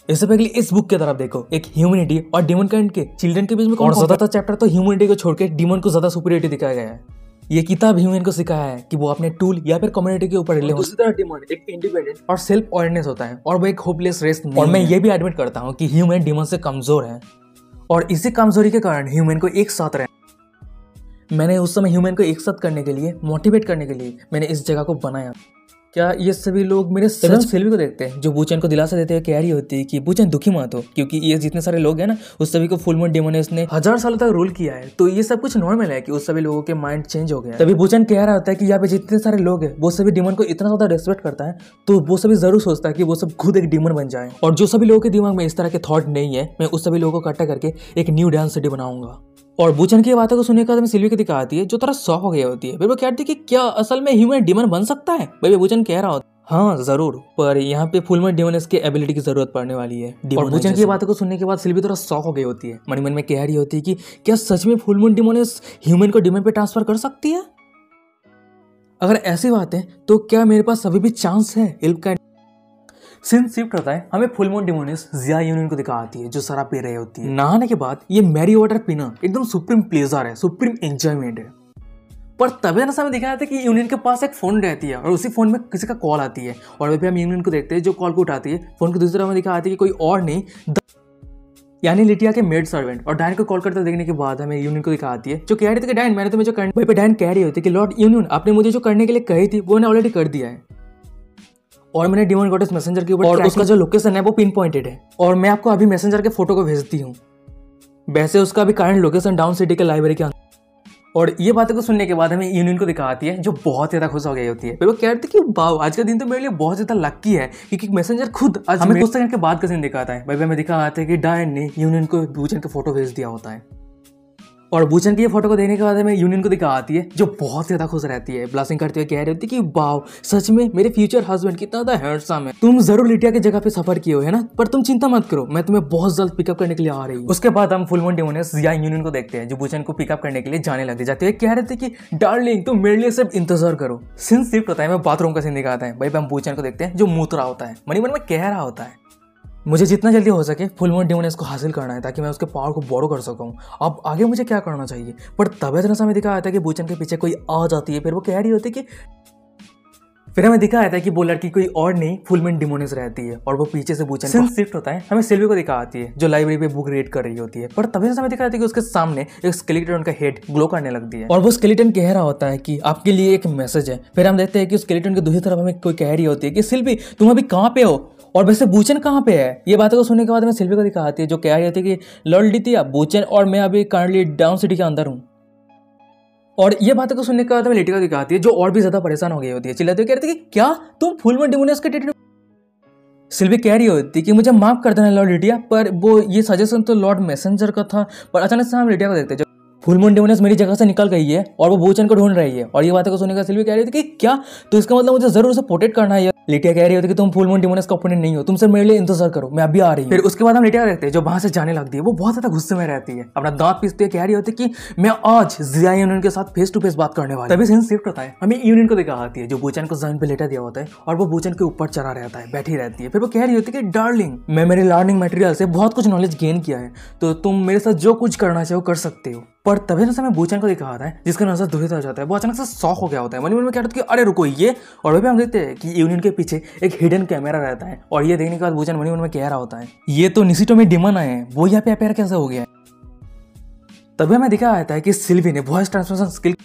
इससे पहले इस बुक की तरफ देखो, एक ह्यूमैनिटी और डिमन काइंड के चिल्ड्रन के बीच में और ज्यादातर चैप्टर तो ह्यूमैनिटी को छोड़कर डिमन को ज्यादा सुपीरियरिटी दिखाया गया है। ये किताब ह्यूमन को सिखाया है कि वो अपने टूल या फिर कम्युनिटी के ऊपर रिले हो। दूसरी तरफ डिमन एक इंडिपेंडेंट और सेल्फ अवेयरनेस होता है और वो एक होपलेस रेस। और मैं ये भी एडमिट करता हूँ कि ह्यूमन डिमन से कमजोर है और इसी कमजोरी के कारण ह्यूमन को एक साथ रहे। मैंने उस समय ह्यूमन को एक साथ करने के लिए, मोटिवेट करने के लिए मैंने इस जगह को बनाया। क्या ये सभी लोग मेरे सिल्वी को देखते हैं जो बुचन को दिलासा देते हुए कह रही होती है कि बुचन दुखी मत हो, क्योंकि ये जितने सारे लोग हैं ना उस सभी को फुल मून डिमोनियस ने 1000 सालों तक रूल किया है, तो ये सब कुछ नॉर्मल है कि उस सभी लोगों के माइंड चेंज हो गया। तभी बुचन कह रहा होता है कि यहाँ पे जितने सारे लोग हैं वो सभी डिमन को इतना ज्यादा रेस्पेक्ट करता है, तो वो सभी जरूर सोचता है कि वो सब खुद एक डिमन बन जाए। और जो सभी लोगों के दिमाग में इस तरह के थॉट नहीं है, मैं उस सभी लोगों को इकट्ठा करके एक न्यू डांस सिटी बनाऊंगा। और बुचन की बातों को सुनने के बाद हमें सिल्वी को दिखाती है जो थोड़ा शॉक हो गई होती है। फिर वो कहती है कि क्या असल में ह्यूमन डिमन बन सकता है। भाई बुचन कह रहा होता हाँ जरूर, पर यहाँ पे फुल मून डिमोनियस की एबिलिटी की जरूरत पड़ने वाली है। और बूचन की बातों को सुनने के बाद सिल्वी थोड़ा शॉक हो गई होती है। मन में कह रही होती है कि क्या सच में फुल मून डिमोनियस ह्यूमन को डिमन पे ट्रांसफर कर सकती है? अगर ऐसी बात है तो क्या मेरे पास अभी भी चांस है हेल्प का? सीन शिफ्ट होता है, हमें फुल मून डिमोनियस जिया यूनियन को दिखाती है जो शराब पी रही होती है। नहाने के बाद ये मैरी वाटर पीना एकदम सुप्रीम प्लेजर है, सुप्रीम एंजॉयमेंट है। पर तभी नशा में दिखाया था कि यूनियन के पास एक फोन रहती है और उसी फोन में किसी का कॉल आती है और वहीं पे हम यूनियन को देखते हैं जो कॉल को उठाती है। फोन को दूसरी तरफ में दिखाती है कि कोई और नहीं यानी लिटिया के मेड सर्वेंट। और डायन को कॉल करते देखने के बाद हमें यूनियन को दिखाती है जो कह रही थी कि डायन मैंने तुम्हें जो करने, वहीं पे डायन कह रही होती है कि लॉर्ड यूनियन आपने मुझे जो करने के लिए कही थी वो मैंने ऑलरेडी कर दिया है और मैंने डिमन गॉडेस मैसेंजर के ऊपर और उसका जो लोकेशन है वो पिन पॉइंटेड है और मैं आपको अभी मैसेंजर के फोटो को भेजती हूँ। वैसे उसका अभी करंट लोकेशन डाउन सिटी के लाइब्रेरी के अंदर। और ये बातें को सुनने के बाद हमें यूनियन को दिखाती है जो बहुत ज्यादा खुश हो गई होती है। वो कह रही थी कि वाओ आज का दिन तो मेरे लिए बहुत ज्यादा लकी है क्योंकि मैसेंजर खुद आज हमें कुछ सेकंड के बाद का सीन दिखाता है। भाई हमें दिखाता है कि डायन ने यूनियन को बूचन का फोटो भेज दिया होता है और बूचन की ये फोटो को देखने के बाद हमें यूनियन को दिखाती है जो बहुत ज्यादा खुश रहती है, ब्लासिंग करते हुए कह रही होती है कि वाओ सच में मेरे फ्यूचर हस्बैंड कितना ज्यादा हैंडसम है। तुम जरूर लिटिया की जगह पे सफर किए हो है ना, पर तुम चिंता मत करो, मैं तुम्हें बहुत जल्द पिकअप करने के लिए आ रही हूँ। उसके बाद हम फुल मून डिमोनियस या यूनियन को देखते हैं जो बूचन को पिकअप करने के लिए जाने लग जाते हैं। कह रहे थे कि डार्लिंग तुम मेरे लिए सिर्फ इंतजार करो। सीन शिफ्ट होता है, मैं बाथरूम का सीन दिखाता है। भाई हम बूचन को देखते हैं जो मूत रहा होता है, मन में कह रहा होता है मुझे जितना जल्दी हो सके फुल मून डिमोनियस को हासिल करना है ताकि मैं उसके पावर को बोरो कर सकूं। अब आगे मुझे क्या करना चाहिए? पर तब इतना समय दिखाया था कि बूचन के पीछे कोई आ जाती है, फिर वो कह रही होती है कि फिर हमें दिखाया था कि वो लड़की कोई और नहीं फुल मून डिमोनियस रहती है और वो पीछे से बूचन सीन शिफ्ट होता है, हमें सिल्वी को दिखाती है जो लाइब्रेरी पे बुक रीड कर रही होती है। पर तभी समय दिखाया था कि उसके सामने एक स्केलेटन का हेड ग्लो करने लगती है और वो स्केलेटन कह रहा होता है कि आपके लिए एक मैसेज है। फिर हम देखते हैं कि उस स्केलेटन के दूसरी तरफ हमें कोई कह रही होती है कि सिल्वी तुम अभी कहाँ पे हो और वैसे बूचन कहाँ पे है? ये बातों को सुनने के बाद मैं सिल्वी को दिखाती है जो कह रही होती है कि लॉर्ड लिटिया बूचन और मैं अभी करंटली डाउन सिटी के अंदर हूँ। और ये बातों को सुनने के बाद हमें लिटिया को दिखाती है जो और भी ज्यादा परेशान हो गई होती है, चिल्लाती हुई कह रही थी कि क्या तुम फुल मून डिमोनियस के ट्रीटमेंट। सिल्वी कह रही होती कि मुझे माफ कर देना लॉर्ड लिटिया, पर वो ये सजेशन तो लॉर्ड मैसेंजर का था। पर अचानक से हम लिटिया को देखते हैं फुल मून डिमोनियस मेरी जगह से निकल गई है और वो बूचन को ढूंढ रही है। और ये बातें को सुनने का सिल्वी कह रही थी कि क्या, तो इसका मतलब मुझे जरूर उसे प्रोटेक्ट करना है। लिटिया कह रही होती कि तुम फुल मून डिमोनियस का ओपोनेंट नहीं हो, तुम सिर्फ मेरे लिए इंतजार करो, मैं अभी आ रही हूँ। फिर उसके बाद हम लिटिया देखते हैं जो वहां से जाने लगती है, वो बहुत ज्यादा गुस्से में रहती है, अपना दांत पीसती है, कह रही होती कि मैं आज जिया यूनियन के साथ फेस टू फेस बात करने वाली। तभी सीन शिफ्ट होता है, हमें यूनियन को दिखाती है जो बूचन को जमीन पे लेटा दिया होता है और वो बूचन के ऊपर चढ़ा रहता है, बैठी रहती है। फिर वो कह रही होती है कि डार्लिंग मैं मेरे लर्निंग मटेरियल से बहुत कुछ नॉलेज गेन किया है, तो तुम मेरे साथ जो कुछ करना चाहो कर सकते हो। पर तभी से हमें बूचन को दिखाता है जिसका नजर दूसरी तरफ जाता है, वो अचानक से शॉक हो गया होता है, मन में कह रहा था कि अरे रुको ये। और वही हम देखते हैं कि यूनियन के पीछे एक हिडन कैमरा रहता है और ये देखने के बाद बूचन मन में कह रहा होता है ये तो निशिटो में डिमन आए हैं, वो यहाँ पे अपेयर कैसे हो गया है। तभी हमें दिखा आता है कि सिल्वी ने वॉइस ट्रांसफॉर्मेशन स्किल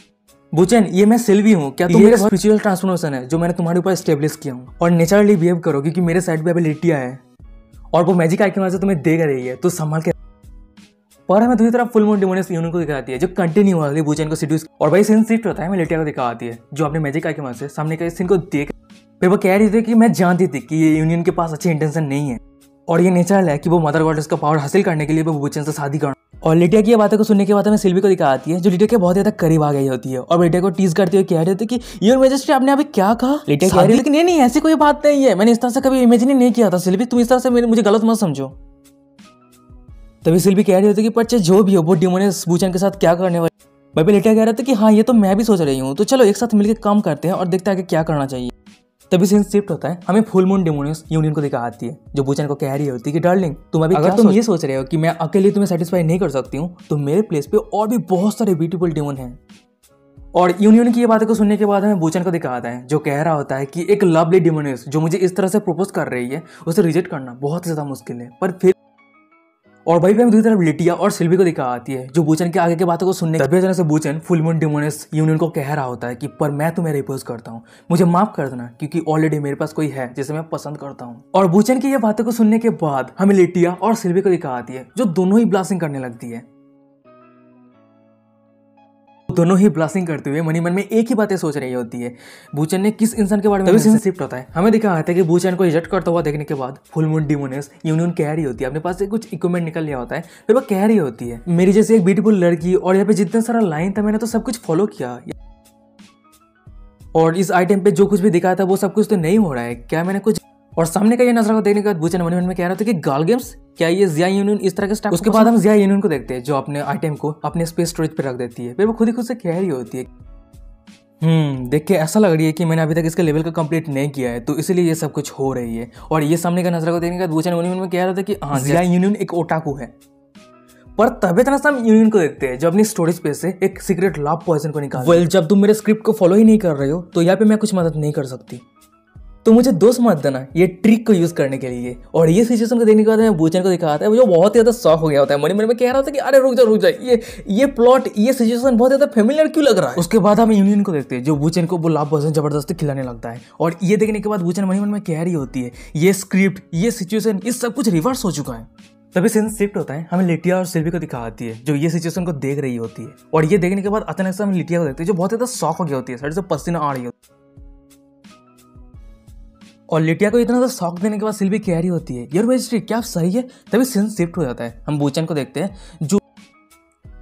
बूचन ये मैं सिल्वी हूँ, क्या तुम मेरे स्पिरिचुअल ट्रांसफॉर्मेशन है जो मैंने तुम्हारे ऊपर स्टेब्लिश किया हूँ और नेचुरली बिहेव करो क्योंकि मेरे साइड पे अभी लिटिया है और वो मैजिक आइकन वजह से तुम्हें देख रही है, तो संभाल के। पर हमें दूसरी तरफ फुल मून डिमोनियस यूनियन को दिखाती है जो कंटिन्यू हो रही है बूचन को सिड्यूस। और भाई सीन शिफ्ट होता है, हमें लिटिया को दिखाती है जो अपने मैजिक आइकन वजह से सामने के सीन को देख। फिर वो कह रही थी कि मैं जानती थी कि ये यूनियन के पास अच्छी इंटेंशन नहीं है और ये नेचुरल है कि वो मदर गॉडेस का पावर हासिल करने के लिए वो बूचन से शादी करना। और लिटिया की ये बातों को सुनने के बाद हमें सिल्वी को दिखाती है जो लिटिया के बहुत ज्यादा करीब आ गई होती है और लिटिया को टीज करते हुए कह रही होती है कि योर मैजेस्टी आपने अभी क्या कहा? लिटिया कह रही है कि नहीं ऐसी कोई बात नहीं है, मैंने इस तरह से कभी इमेजिन नहीं किया था सिल्वी, तुम इस तरह से मुझे गलत मत समझो। तभी सिल्वी कह रही होती है कि पर जो भी हो वो डिमोनियस बूचन के साथ क्या करने वाली। भाई लिटिया कह रहा था कि हाँ ये तो मैं भी सोच रही हूँ, तो चलो एक साथ मिलकर काम करते हैं और देखते हैं कि क्या करना चाहिए। तभी सीन शिफ्ट होता है, हमें फुल मून डिमोनियस यूनियन को दिखाती है जो बूचन को कह रही होती है कि डार्लिंग तुम अभी अगर तुम ये सोच रहे हो कि मैं अकेले तुम्हें सेटिस्फाई नहीं कर सकती हूँ तो मेरे प्लेस पे और भी बहुत सारे ब्यूटीफुल डिमोन हैं। और यूनियन की ये बातें को सुनने के बाद हमें बूचन को दिखाता है जो कह रहा होता है कि एक लवली डिमोनियस जो मुझे इस तरह से प्रपोज कर रही है उसे रिजेक्ट करना बहुत ज्यादा मुश्किल है। पर फिर और भाई पे हम दूसरी तरफ लिटिया और सिल्वी को दिखा आती है जो बूचन के आगे की बातों को सुनने तभी अचानक से बूचन फुल मून डिमोनियस यूनियन को कह रहा होता है कि पर मैं तुम्हें रिपोज करता हूँ, मुझे माफ कर देना क्योंकि ऑलरेडी मेरे पास कोई है जिसे मैं पसंद करता हूँ। और बूचन की ये बातों को सुनने के बाद हमें लिटिया और सिल्वी को दिखा आती है जो दोनों ही ब्लास्टिंग करने लगती है। दोनों ही ब्लास्टिंग करते हुए मनी मन में एक ही बातें सोच रही होती है बूचन ने किस इंसान के बारे में। तभी शिफ्ट होता है, हमें दिखा आता है कि बूचन को रिजेक्ट करता हुआ देखने के बाद फुल मून डिमोनियस यूनियन कह रही होती है, अपने पास से कुछ इक्विपमेंट निकल लिया होता है। फिर वो कह रही होती है मेरी जैसी एक ब्यूटीफुल लड़की और यहाँ पे जितना सारा लाइन था मैंने तो सब कुछ फॉलो किया। और इस आइटम पे जो कुछ भी दिखाया था वो सब कुछ तो नहीं हो रहा है, क्या मैंने कुछ। और सामने का ये नजर को देखने के बाद बूचन मन में कह रहा था कि गाल गेम्स क्या ये जिया यूनियन इस तरह के स्टाफ। उसके बाद हम जिया यूनियन को देखते हैं जो अपने आइटम को अपने स्पेस स्टोरेज पे रख देती है, फिर वो खुद ही खुद से कह रही होती है देख के ऐसा लग रही है कि मैंने अभी तक इसके लेवल का कंप्लीट नहीं किया है, तो इसीलिए ये सब कुछ हो रही है। और ये सामने का नजर को देखने के बाद बूचन मन में कह रहा था कि हाँ जिया यूनियन एक ओटाकू है। पर तभी तरह से हम यूनियन को देखते हैं जो अपनी स्टोरेज स्पेस से एक सीक्रेट लव पॉइजन को निकाल। वेल जब तुम मेरे स्क्रिप्ट को फॉलो ही नहीं कर रहे हो तो यहाँ पे मैं कुछ मदद नहीं कर सकती, तो मुझे दोस्त मत देना ये ट्रिक को यूज करने के लिए। और ये सिचुएशन को देखने के बाद मैं बूचन को दिखाता है, मुझे बहुत ज्यादा शौक हो गया होता है। मन में कह रहा था कि अरे रुक जा ये प्लॉट ये सिचुएशन बहुत ज्यादा फेमिलियर क्यों लग रहा है। उसके बाद हम यूनियन को देखते हैं जो बूचन को वो लव पॉइजन जबरदस्ती खिलाने लगता है। और ये देखने के बाद बूचन मन में कह रही होती है ये स्क्रिप्ट ये सिचुएशन ये सब कुछ रिवर्स हो चुका है। तभी सीन शिफ्ट होता है, हमें लिटिया और सिल्वी को दिखाती है जो ये सिचुएशन को देख रही होती है। और ये देखने के बाद अचानक से हम लिटिया को देखते हैं जो बहुत ज्यादा शॉक हो गई होती है, साइड से पसीना आ रही होती है। और लिटिया को इतना ज्यादा शॉक देने के बाद सिल्वी कह रही होती है योर मैजेस्टी क्या आप सही है। तभी सीन शिफ्ट हो जाता है, हम बूचन को देखते हैं जो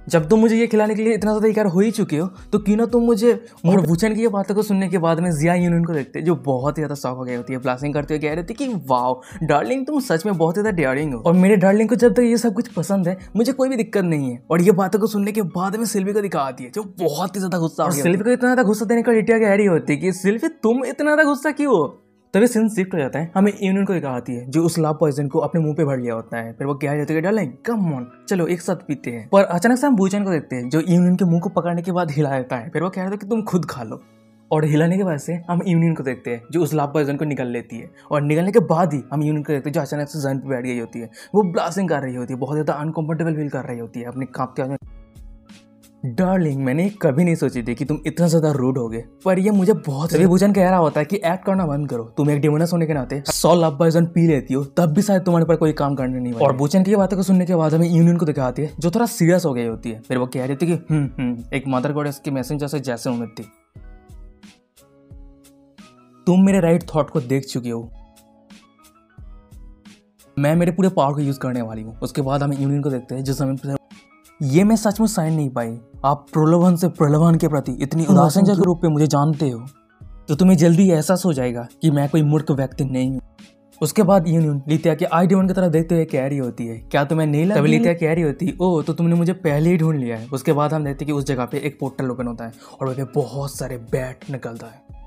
जब तुम मुझे ये खिलाने के लिए इतना ज्यादा इकार हो ही चुके हो तो क्यों ना तुम मुझे। और बूचन की ये बातों को सुनने के बाद में जिया यूनियन को देखते हैं जो बहुत ही ज्यादा शॉक हो गई होती है, ब्लास्टिंग करते हुए कह रही थी कि वाओ डार्लिंग तुम सच में बहुत ज्यादा डेयरिंग हो और मेरे डार्लिंग को जब तक ये सब कुछ पसंद है मुझे कोई भी दिक्कत नहीं है। और ये बातों को सुनने के बाद में सिल्वी को दिखाती है जो बहुत ही ज्यादा गुस्सा हो गया। सिल्वी को इतना ज्यादा गुस्सा देने का लिटिया कह रही होती है कि सिल्वी तुम इतना ज्यादा गुस्सा क्यों हो। तभी सीन शिफ्ट हो जाता है, हमें यूनियन को दिखाती है जो उस लव पॉइजन को अपने मुंह पे भर लिया होता है। फिर वो क्या जाती है डार्लिंग कम ऑन चलो एक साथ पीते हैं। पर अचानक से हम बूचन को देखते हैं जो यूनियन के मुंह को पकड़ने के बाद हिला देता है। फिर वो कह रहा था कि तुम खुद खा लो। और हिलाने के बाद से हम यूनियन को देखते हैं जो उस लव पॉइजन को निकल लेती है। और निकलने के बाद ही हम यूनियन को देखते हैं जो अचानक से जमीन पे बैठ गई होती है, वो ब्लास्टिंग कर रही होती है, बहुत ज्यादा अनकंफर्टेबल फील कर रही होती है अपने कांपते हुए। डार्लिंग मैंने कभी नहीं सोची थी कि तुम इतना ज्यादा रूड होगे, पर ये मुझे बहुत। तभी बूचन कह रहा होता है कि एक्ट करना बंद करो, तुम एक डिमोनस होने के नाते 100 लव पॉइजन पी लेती हो तब भी शायद तुम्हारे पर कोई काम करने नहीं। और बूचन की बातों को सुनने के बाद हमें यूनियन को दिखाती है जो थोड़ा सीरियस हो गई होती है। फिर वो कह रही थी कि एक मदर गॉडेस के मैसेंजर से जैसे उम्मीद थी, तुम मेरे राइट थॉट को देख चुकी हो, मैं मेरे पूरे पावर को यूज करने वाली हूँ। उसके बाद हम यूनियन को देखते हैं जिस समय ये मैं सच में सहन नहीं पाई, आप प्रलोभन से प्रलोभन के प्रति इतनी उदासीन के रूप में मुझे जानते हो तो तुम्हें जल्दी एहसास हो जाएगा कि मैं कोई मूर्ख व्यक्ति नहीं हूँ। उसके बाद यूनियन लिटिया के आई डेमन की तरफ देखते हुए कह रही होती है क्या तुम्हें नहीं लगा। तभी लिटिया कह रही होती ओ तो तुमने मुझे पहले ही ढूंढ लिया है। उसके बाद हम देखते कि उस जगह पे एक पोर्टल ओपन होता है और वहाँ पे बहुत सारे बैट निकलता है।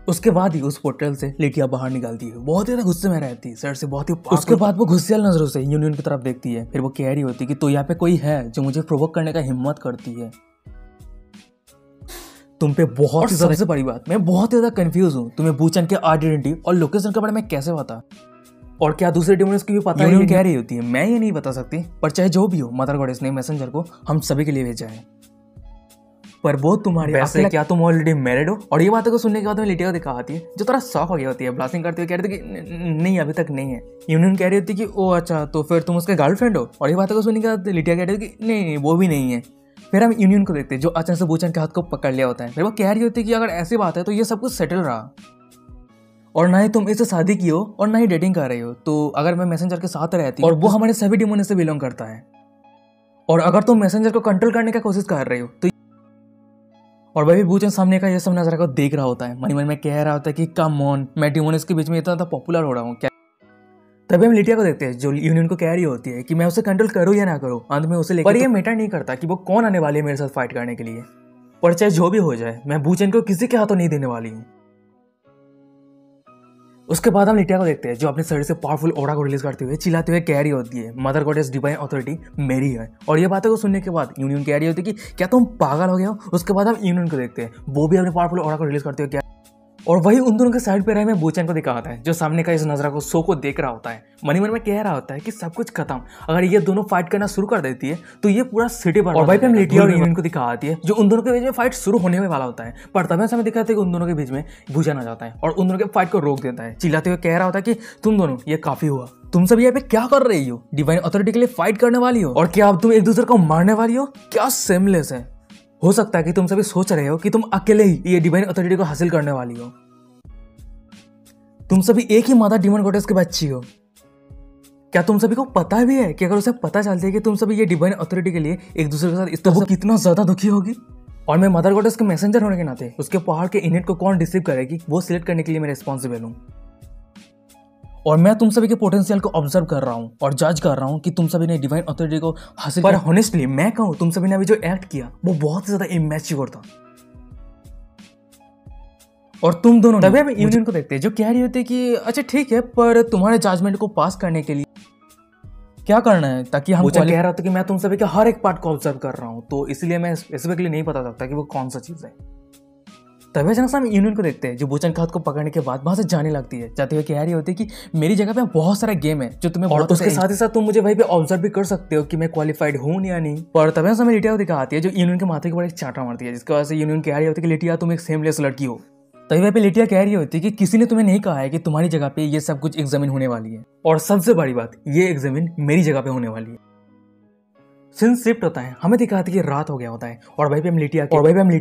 उसके बाद ही उस पोर्टल से लिटिया बाहर निकलती है, बहुत ज्यादा गुस्से में रहती है, सर से बहुत ही। उसके बाद वो गुस्सेल नजरों से यूनियन की तरफ देखती है। फिर वो कह रही होती है कि तो यहाँ पे कोई है जो मुझे प्रोवोक करने का हिम्मत करती है। तुम पे बहुत सबसे बड़ी बात, मैं बहुत ज्यादा कंफ्यूज हूँ, तुम्हें बूचन के आइडेंटिटी और लोकेशन के बारे में कैसे पता, और क्या दूसरे डिमोन्स की भी पता है। कह रही होती है मैं ये नहीं बता सकती, पर चाहे जो भी हो मदर गॉडेस ने मैसेंजर को हम सभी के लिए भेजा है। पर वो तुम्हारी वैसे क्या तुम ऑलरेडी मैरिड हो। और ये बातों को सुनने के बाद में लिटिया को दिखाती है जो थोड़ा शॉक हो गई होती है, ब्लास्टिंग करते हुए कह रही थी कि नहीं अभी तक नहीं है। यूनियन कह रही होती कि ओ अच्छा तो फिर तुम उसके गर्लफ्रेंड हो। और ये बातों को सुनने के बाद लिटिया कह रही थी कि नहीं वो भी नहीं है। फिर हम यूनियन को देखते हैं जो अचानक से बूचन के हाथ को पकड़ लिया होता है। फिर वो कह रही होती है कि अगर ऐसी बात है तो ये सब कुछ सेटल रहा और ना ही तुम इससे शादी की हो और ना ही डेटिंग कर रही हो, तो अगर मैं मैसेंजर के साथ रहती और वो हमारे सभी डिमोन से बिलोंग करता है, और अगर तुम मैसेंजर को कंट्रोल करने की कोशिश कर रही हो तो। और वही बूचन सामने का ये सब नजारा को देख रहा होता है, मन में कह रहा होता है कि कम ऑन मैं डिमोनिस के बीच में इतना ज्यादा पॉपुलर हो रहा हूँ क्या। तभी हम लिटिया को देखते हैं जो यूनियन को कह रही होती है कि मैं उसे कंट्रोल करूँ या ना करूँ, अंत में उसे लेकर। पर ये मैटर नहीं करता कि वो कौन आने वाली है मेरे साथ फाइट करने के लिए, पर चाहे जो भी हो जाए मैं बूचन को किसी के हाथों नहीं देने वाली हूँ। उसके बाद हम लिटिया को देखते हैं जो अपने शरीर से पावरफुल ऑरा को रिलीज करते हुए चिल्लाते हुए कह रही होती है मदर गॉडेस डिवाइन अथॉरिटी मेरी है। और ये बातों को सुनने के बाद यूनियन कह रही होती है कि क्या तुम पागल हो गए हो। उसके बाद हम यूनियन को देखते हैं वो भी अपने पावरफुल ऑरा को रिलीज करते हुए और वही उन दोनों के साइड पे रहे में बूचन को दिखाता है जो सामने का इस नजरा को शो को देख रहा होता है। मन में कह रहा होता है कि सब कुछ खत्म, अगर ये दोनों फाइट करना शुरू कर देती है तो ये पूरा सिटी पर। और भाई पे हम लिटिया और यूनियन को दिखाती है जो उन दोनों के बीच में फाइट शुरू होने वाला होता है, पर तभी समय दिखाते हैं कि उन दोनों के बीच में बूचन आ जाता है और उन दोनों के फाइट को रोक देता है, चिल्लाते हुए कह रहा होता है कि तुम दोनों ये काफी हुआ, तुम सब यहाँ पे क्या कर रही हो, डिवाइन अथॉरिटी के लिए फाइट करने वाली हो और क्या अब तुम एक दूसरे को मारने वाली हो, क्या सेमलेस है। हो सकता है कि तुम सभी सोच रहे हो कि तुम अकेले ही ये डिवाइन अथॉरिटी को हासिल करने वाली हो, तुम सभी एक ही मादा डिमन गॉडेस के बच्ची हो। क्या तुम सभी को पता भी है कि अगर उसे पता चलती है कि तुम सभी ये डिवाइन अथॉरिटी के लिए एक दूसरे के साथ इस तरह वो कितना ज्यादा दुखी होगी। और मैं मदर गॉडेस के मैसेंजर होने के नाते उसके पहाड़ के इनिट को कौन रिसीव करेगी वो सिलेक्ट करने के लिए मैं रिस्पॉन्सिबल हूँ। और मैं तुम सभी के पोटेंशियल को ऑब्जर्व कर रहा हूँ और जज कर रहा हूँ कि तुम सभी ने डिवाइन अथॉरिटी को हासिल पर हॉनेस्टली मैं कहूँ तुम सभी ने अभी जो एक्ट किया वो बहुत ही ज्यादा इमैच्योर था। और तुम दोनों तभी हम यूनियन को देखते हैं जो कह रही होती है कि अच्छा ठीक है पर तुम्हारे जजमेंट को पास करने के लिए क्या करना है, ताकि हम कह रहा था कि मैं तुम सभी के हर एक पार्ट को ऑब्जर्व कर रहा हूँ तो इसलिए मैं स्पेसिफिकली नहीं पता सकता कि वो कौन सा चीज़ है। तभी अचानक से हम यूनियन को देखते हैं जो बुचन का हाथ को पकड़ने के बाद वहां से जाने लगती है, जाते हुए कह रही होती है कि मेरी जगह पे बहुत सारा गेम है जो तुम्हें और उसके साथ ही साथ तुम मुझे वहीं पे ऑब्जर्व भी कर सकते हो कि मैं क्वालिफाइड हूँ या नहीं। पर तभी हमें लिटिया को दिखा आती है जो यूनियन के माथे के ऊपर एक चांटा मारती है, जिसकी वजह से यूनियन कह रही होती है कि लिटिया तुम एक सेमलेस लड़की हो। तभी वहीं पे लिटिया कह रही होती है कि किसी ने तुम्हें नहीं कहा है कि तुम्हारी जगह पे ये सब कुछ एग्जामिन होने वाली है, और सबसे बड़ी बात ये एग्जामिन मेरी जगह पे होने वाली है। सीन शिफ्ट होता है, हमें दिखाती है कि रात हो गया होता है और भाई पे हम लिटिया का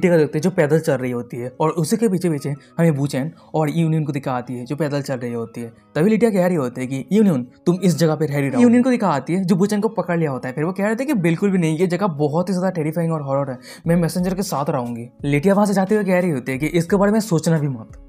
देखते हैं जो पैदल चल रही होती है, और उसी के पीछे पीछे हमें बूचैन और यूनियन को दिखाती है जो पैदल चल रही होती है। तभी लिटिया कह रही होती है कि यूनियन तुम इस जगह पे ठहरी रहो। यूनियन को दिखाती है जो बूचैन को पकड़ लिया होता है, फिर वो कह रहे थे कि बिल्कुल भी नहीं, ये जगह बहुत ही ज्यादा टेरिफाइंग और हॉरर है, मैं मैसेंजर के साथ रहूंगी। लिटिया वहां से जाते हुए कह रही होती है कि इसके बारे में सोचना भी मत।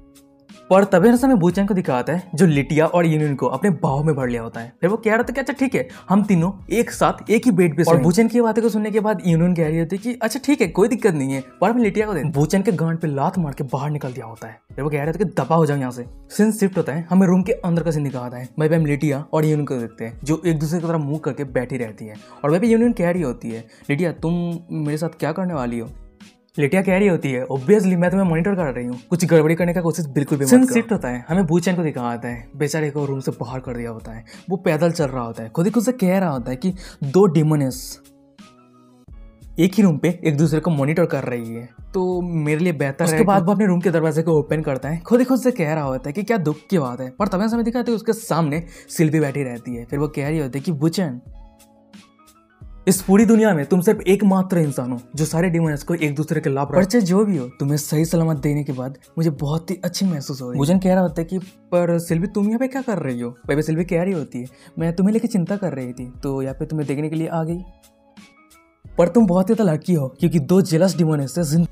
पर तभी हमें बूचैन को दिखाता है जो लिटिया और यूनियन को अपने बाहों में भर लिया होता है, फिर वो कह रहा था कि अच्छा ठीक है हम तीनों एक साथ एक ही बेड पे। और बूचैन की बातें को सुनने के बाद यूनियन कह रही होती है कि अच्छा ठीक है कोई दिक्कत नहीं है, पर हम लिटिया को बूचैन के गांड पे लात मार के बाहर निकल दिया होता है, फिर वो कह रहे थे कि दबा हो जाओ यहाँ से। सीन शिफ्ट होता है, हमें रूम के अंदर का सीन दिखाता है, वहीं पे हम लिटिया और यूनियन को देखते हैं जो एक दूसरे की तरफ मुंह करके बैठी रहती है, और वहीं पे यूनियन कह रही होती है लिटिया तुम मेरे साथ क्या करने वाली हो। लिटिया कह रही होती है ऑब्वियसली मैं तुम्हें मॉनिटर कर रही हूँ, कुछ गड़बड़ी करने का कोशिश बिल्कुल भी मत करो। शिफ्ट होता है, हमें बूचैन को दिखाता है बेचारे को रूम से बाहर कर दिया होता है, वो पैदल चल रहा होता है, खुद ही खुद से कह रहा होता है कि दो डिमोनेस एक ही रूम पे एक दूसरे को मॉनिटर कर रही है तो मेरे लिए बेहतर है। उसके बाद वो अपने रूम के दरवाजे को ओपन करता है, खुद ही खुद से कह रहा होता है कि क्या दुख की बात है, पर तभी समय दिखाते उसके सामने सिल्वी बैठी रहती है, फिर वो कह रही होती है कि बूचैन इस पूरी दुनिया में तुम सिर्फ एकमात्र इंसान हो जो सारे डिमोन्स को एक दूसरे के लाभ परचे जो भी हो तुम्हें सही सलामत देने के बाद मुझे बहुत ही अच्छी महसूस हो रही है। बूचैन कह रहा होता है कि पर सिल्वी तुम यहाँ पे क्या कर रही हो। भाई सिल्वी कह रही होती है मैं तुम्हें लेके चिंता कर रही थी तो यहाँ पे तुम्हें देखने के लिए आ गई, पर तुम बहुत ही ज्यादा लकी हो क्योंकि दो जेलस डिमोन्स से।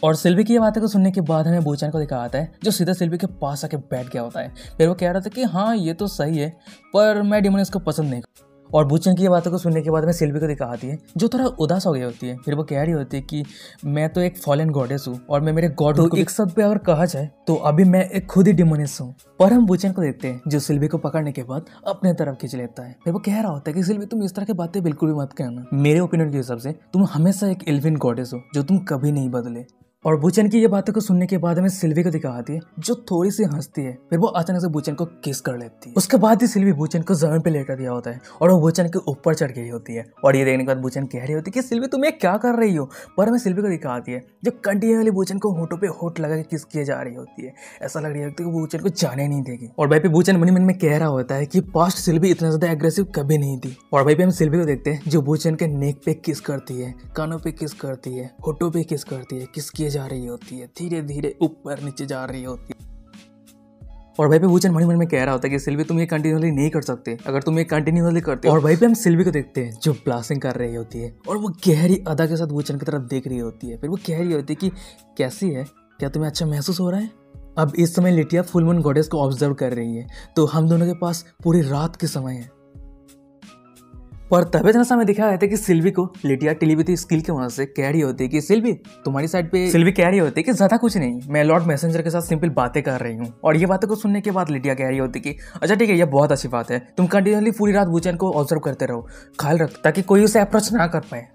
और सिल्वी की ये बातें को सुनने के बाद हमें बूचैन को दिखाता है जो सीधा सिल्वी के पास आके बैठ गया होता है, फिर वो कह रहा था कि हाँ ये तो सही है पर मैं डिमोन्स को पसंद नहीं। और बूचैन की ये बातों को सुनने के बाद में सिल्वी को दिखाती है जो थोड़ा उदास हो गई होती है, फिर वो कह रही होती है कि मैं तो एक फॉलन गॉडेस हूँ और मैं मेरे गॉड को एक शब्द पे अगर कहा जाए तो अभी मैं एक खुद ही डिमोनेस हूँ। पर हम बूचैन को देखते हैं जो सिल्वी को पकड़ने के बाद अपने तरफ खींच लेता है, फिर वो कह रहा होता है कि सिल्वी तुम इस तरह की बातें बिल्कुल भी मत कहना, मेरे ओपिनियन के हिसाब से तुम हमेशा एक एल्विन गॉडेस हो जो तुम कभी नहीं बदले। और बूचैन की ये बातों को सुनने के बाद हमें सिल्वी को दिखाती है जो थोड़ी सी हंसती है, फिर वो अचानक से बूचैन को किस कर लेती है। उसके बाद ही सिल्वी बूचैन को जमीन पे लेटा दिया होता है और वो बूचैन के ऊपर चढ़ गई होती है, और ये देखने के बाद बूचैन कह रही होती है कि सिल्वी तुम ये क्या कर रही हो। पर हमें सिल्वी को दिखाती है जो कंटिन्यूअली बूचैन को होठों पे होठ लगा के किस किए जा रही होती है, ऐसा लग रही होती है कि बूचैन को जाने नहीं देगी। और भाई पे बूचैन मन में कह रहा होता है कि पास्ट सिल्वी इतना ज्यादा एग्रेसिव कभी नहीं थी। और भाई पे हम सिल्वी को देखते हैं जो बूचैन के नेक पे किस करती है, कानों पे किस करती है, होठों पे किस करती है, किस किए जा रही होती है, धीरे धीरे ऊपर नीचे जा रही होती है। और भाई पे बूचैन मन में कह रहा होता है कि सिल्वी तुम ये कंटिन्यूअसली नहीं कर सकते, अगर तुम ये कंटिन्यूअसली करते हो। और भाई पे हम सिल्वी को देखते हैं जो ब्लास्टिंग कर रही होती है और वो गहरी अदा के साथ बूचैन की तरफ देख रही होती है, फिर वो कह रही होती है कि कैसी है, क्या तुम्हें अच्छा महसूस हो रहा है। अब इस समय लिटिया फुल मून गॉडेस को ऑब्जर्व कर रही है तो हम दोनों के पास पूरी रात के समय है। पर तभी इतना समय दिखाया जाता है कि सिल्वी को लिटिया टेलीपैथी स्किल की वजह से कह रही होती है कि सिल्वी तुम्हारी साइड पे। सिल्वी कह रही होती है कि ज्यादा कुछ नहीं, मैं लॉर्ड मैसेंजर के साथ सिंपल बातें कर रही हूँ। और ये बातें को सुनने के बाद लिटिया कह रही होती है कि अच्छा ठीक है ये बहुत अच्छी बात है, तुम कंटिन्यूअसली पूरी रात बूचैन को ऑब्जर्व करते रहो, ख्याल रख ताकि कोई उसे अप्रोच ना कर पाए।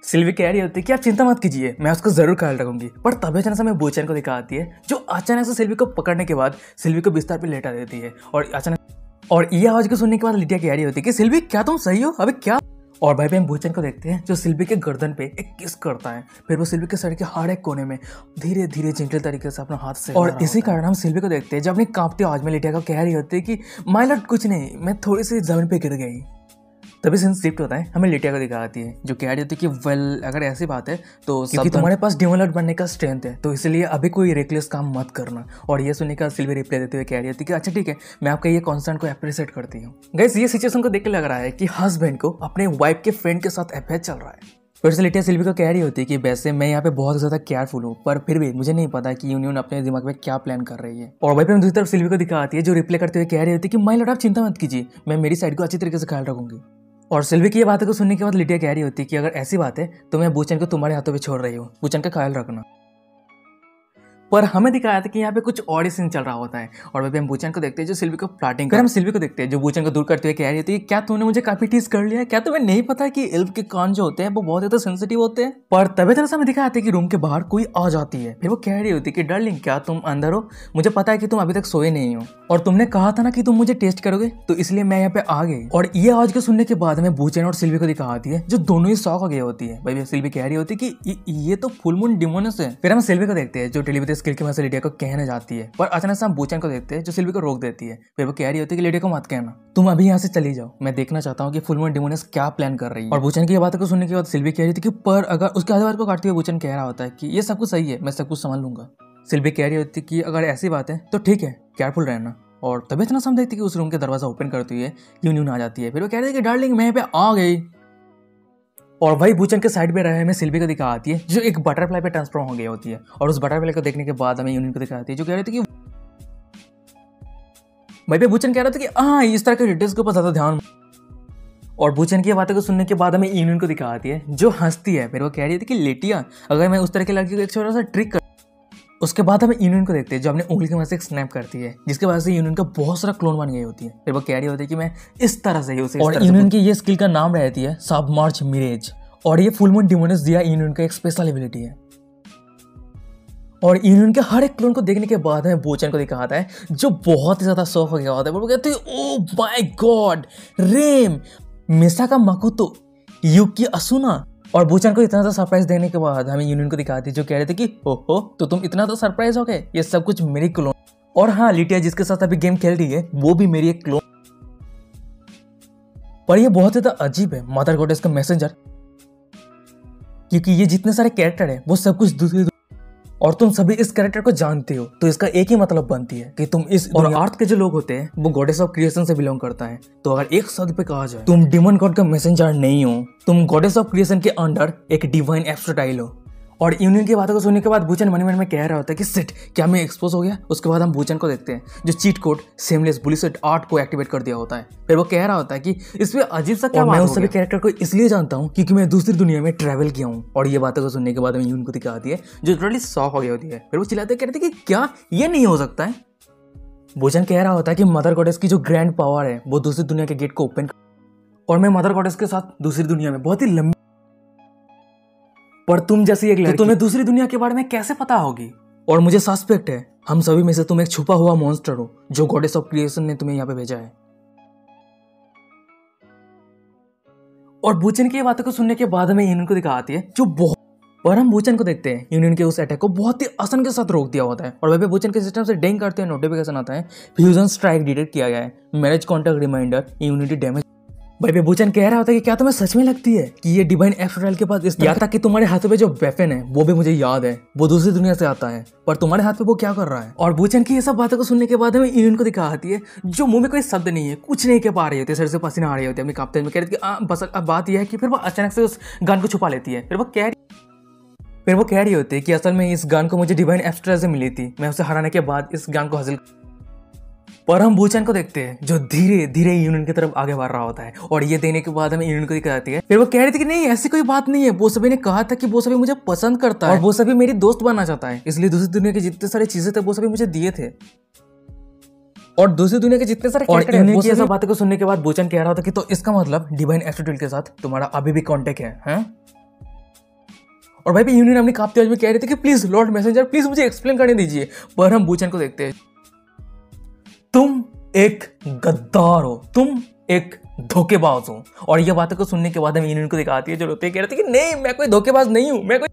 सिल्वी कह रही होती है कि आप चिंता मत कीजिए, मैं उसको जरूर ख्याल रखूंगी। पर तभी अचानक से बूचैन को दिखाती है जो अचानक से सिल्वी को पकड़ने के बाद सिल्वी को बिस्तर पे लेटा देती है, और अचानक और ये आवाज को सुनने के बाद लिटिया कह रही होती है कि सिल्वी क्या तुम सही हो, अबे क्या। और भाई पे हम बूचैन को देखते हैं जो सिल्वी के गर्दन पे एक किस करता है, फिर वो सिल्वी के सर के हर एक कोने में धीरे धीरे जेंटल तरीके से अपना हाथ से। और इसी कारण हम सिल्वी को देखते हैं जब अपनी कांपती आवाज में लिटिया को कह रही होती है कि माय लॉर्ड कुछ नहीं, मैं थोड़ी सी जमीन पे गिर गई। तभी सीन शिफ्ट होता है, हमें लिटिया को दिखाती है जो कह रही होती है कि वेल अगर ऐसी बात है तो क्योंकि तुम्हारे पास डिमोन लॉर्ड बनने का स्ट्रेंथ है तो इसलिए अभी कोई रेकलेस काम मत करना। और ये सुनने का सिल्वी रिप्लाई देते हुए कह रही होती है कि अच्छा ठीक है मैं आपका ये कॉन्सर्न को अप्रिशिएट करती हूँ। गाइस ये सिचुएशन को देख के लग रहा है कि हस्बैंड को अपने वाइफ के फ्रेंड के साथ अफेयर चल रहा है। फिर से लिटिया सिल्वी को कह रही होती है कि वैसे मैं यहाँ पे बहुत ज़्यादा केयरफुल हूँ, पर फिर भी मुझे नहीं पता कि यूनियन अपने दिमाग में क्या प्लान कर रही है। और वहीं पे हम दूसरी तरफ सिल्वी को दिखाती है जो रिप्लाई करते हुए कह रही होती है कि माय लॉर्ड आप चिंता मत कीजिए, मैं मेरी साइड को अच्छी तरीके से ख्याल रखूंगी। और सिल्वी की ये बातों को सुनने के बाद लिटिया कह रही होती है कि अगर ऐसी बात है तो मैं बूचन को तुम्हारे हाथों पे छोड़ रही हूँ, बूचन का ख्याल रखना। पर हमें दिखाया था कि यहाँ पे कुछ और ही सीन चल रहा होता है और वहीं पे हम बूचन को देखते हैं जो सिल्वी को प्लाटिंग कर। हम सिल्वी को देखते हैं जो बूचन को दूर करते हुए कह रही होती है क्या तूने मुझे काफी टीज कर लिया है, क्या तुम्हें नहीं पता कि एल्फ के कान जो होते हैं वो बहुत ज्यादा सेंसिटिव होते हैं। पर तभी तरह से हमें दिखाया था कि रूम के बाहर कोई आ जाती है, फिर वो कह रही होती है कि डार्लिंग क्या तुम अंदर हो, मुझे पता है कि तुम अभी तक सोए नहीं हो और तुमने कहा था ना कि तुम मुझे टेस्ट करोगे, तो इसलिए मैं यहाँ पे आ गई। और ये आवाज को सुनने के बाद हमें बूचन और सिल्वी को दिखाती है जो दोनों ही शॉक हो गई होती है। भाई सिल्वी कह रही होती है कि ये तो फुल मून डिमोनस है। फिर हम सिल्वी को देखते हैं जो टेलीपैथी स्किल की वजह से लिटिया को कहने जाती है, पर अचानक से हम बूचन को देखते हैं जो सिल्वी को रोक देती है। फिर वो कह रही होती है कि लिटिया को मत कहना, तुम अभी यहाँ से चली जाओ, मैं देखना चाहता हूँ कि फुल मून डिमोनस क्या प्लान कर रही है। और बूचन की बातों को सुनने के बाद सिल्वी कह रही थी कि पर अगर उसके आधे बार को काटते हुए बूचन कह रहा होता है कि ये सब कुछ सही है, मैं सब कुछ संभाल लूंगा। सिल्वी कह रही होती है कि अगर ऐसी बात है तो ठीक है, केयरफुल रहना। और तभी इतना समझ देखती कि उस रूम के दरवाजा ओपन करती है यूनियन आ जाती है। फिर वो कह रही है कि डार्लिंग मैं यहाँ पे आ गई। और वही बूचन के साइड में रहे हमें सिल्वी को दिखाती है जो एक बटरफ्लाई पे ट्रांसफॉर्म हो गई होती है। और उस बटरफ्लाई को देखने के बाद हमें यूनियन को दिखाती है जो कह रही थी कि भाई पे बूचन कह रहा था कि हाँ इस तरह के डिटेल्स के ऊपर ज्यादा ध्यान। और बूचन की बातों को सुनने के बाद हमें यूनियन को दिखाती है जो हंसती है। फिर वो कह रही थी कि लिटिया अगर मैं उस तरह की लड़की को एक छोटा सा ट्रिक कर। उसके बाद हमें यूनियन को देखते हैं जो अपने उंगली की मदद से एक स्नैप करती है जिसके वजह से यूनियन का बहुत सारा क्लोन बन गई होती है। फिर वो कह रही होती है कि मैं इस तरह से ही उसे। और यूनियन की ये स्किल का नाम रहती है सबमर्ज मिरेज और ये फुल मून डिमोनस दिया यूनियन का एक स्पेशल एबिलिटी है। और यूनियन के हर एक क्लोन को देखने के बाद हमें बूचन को दिखाता है जो बहुत ही ज्यादा शौक हो गया होता है। वो कहते हैं oh my God Rem Misaka Makoto Yuki Asuna. और बूचन को इतना सा सरप्राइज देने के बाद हमें यूनियन को दिखाती है जो कह रहे थे कि ओहो तो तुम इतना तो सरप्राइज हो गए, ये सब कुछ मेरी क्लोन। और हाँ लिटिया जिसके साथ अभी गेम खेल रही है वो भी मेरी एक क्लोन। पर ये बहुत ज्यादा अजीब है मदर गॉडेस का मैसेंजर, क्योंकि ये जितने सारे कैरेक्टर है वो सब कुछ दूसरे और तुम सभी इस कैरेक्टर को जानते हो, तो इसका एक ही मतलब बनती है कि तुम इस और अर्थ के जो लोग होते हैं वो गॉडेस ऑफ क्रिएशन से बिलोंग करता है। तो अगर एक शब्द पे कहा जाए तुम डिमन गॉड का मैसेंजर नहीं हो, तुम गॉडेस ऑफ क्रिएशन के अंडर एक डिवाइन एब्सोल्यूटाइल हो। और यूनियन की बातों को सुनने के बाद बूचन मन में कह रहा होता है कि सिट क्या मैं एक्सपोज हो गया। उसके बाद हम बूचन को देखते हैं जो चीट कोड सेमलेस बुलिसेट आर्ट को एक्टिवेट कर दिया होता है। फिर वो कह रहा होता है कि इसमें अजीब सा क्या। मैं उस सभी कैरेक्टर को इसलिए जानता हूँ क्योंकि मैं दूसरी दुनिया में ट्रैवल किया हूँ। और ये बातों को सुनने के बाद हमें यूनियन को दिखाती है जो टोटली शॉक हो गई होती है। फिर वो चिल्लाते कहते कि क्या ये नहीं हो सकता है। बूचन कह रहा होता है कि मदर गॉडेस की जो ग्रैंड पावर है वो दूसरी दुनिया के गेट को ओपन और मैं मदर गॉडेस के साथ दूसरी दुनिया में बहुत ही लंबी। पर तुम जैसी एक लड़की तो तुम्हें दूसरी दुनिया के बारे में कैसे पता होगी। और मुझे सस्पेक्ट है हम सभी में से तुम एक छुपा हुआ मॉन्स्टर हो जो गॉडेस ऑफ क्रिएशन ने तुम्हें यहाँ पे भेजा है। और बूचन की बातों को सुनने के बाद हमें यूनियन को दिखाती है जो बहुत। और हम बूचन को देखते हैं यूनियन के उस अटैक को बहुत ही आसान के साथ रोक दिया होता है। और वह बूचन के सिस्टम से डेंग करते हैं नोटिफिकेशन आता है फ्यूजन स्ट्राइक डिटेक्ट किया गया है, marriage contact reminder, immunity damage. भाई बूचन कह रहा होता है कि क्या तुम्हें सच में लगती है कि ये डिवाइन एब्सोल्यूटाइल के पास इस याद था कि तुम्हारे हाथों पे जो वेपन है वो भी मुझे याद है, वो दूसरी दुनिया से आता है, पर तुम्हारे हाथ पे वो क्या कर रहा है। और बूचन की ये सब बातों को सुनने के बाद हमें यूनियन को दिखाती है जो मुंह में कोई शब्द नहीं है, कुछ नहीं कह पा रही होती, सर से पसीना आ रही होती है, अपने कांपते में कह रही थी बस अब बात यह है कि फिर वो अचानक से उस गन को छुपा लेती है। फिर वो कह रही होती है कि असल में इस गन को मुझे डिवाइन एब्सोल्यूटाइल से मिली थी, मैं उसे हराने के बाद इस गन को हासिल। पर हम बूचन को देखते हैं जो धीरे धीरे यूनियन की तरफ आगे बढ़ रहा होता है। और ये देने के बाद हमें यूनियन को दिखाती है। फिर वो कह रही थी कि नहीं ऐसी कोई बात नहीं है, वो सभी ने कहा था कि वो सभी मुझे पसंद करता है और वो सभी मेरी दोस्त बनना चाहता है, इसलिए दूसरी दुनिया की जितने सारी चीजें थे वो सभी मुझे दिए थे। और दूसरी दुनिया के जितने सारे कैरेक्टर हैं वो सब बातों को सुनने के बाद बूचन कह रहा था कि तो इसका मतलब डिवाइन एब्सोल्यूटाइल के साथ तुम्हारा अभी भी कांटेक्ट है। और भाई यूनियन अपनी कांपती आवाज में कह रही थी कि प्लीज लॉर्ड मैसेंजर प्लीज मुझे एक्सप्लेन करने दीजिए। पर हम बूचन को देखते हैं तुम एक गद्दार हो, तुम एक धोखेबाज हो। और ये बातों को सुनने के बाद हम यूनियन को दिखाती है जो रोते कह रहे थे कि नहीं मैं कोई धोखेबाज नहीं हूं, मैं कोई।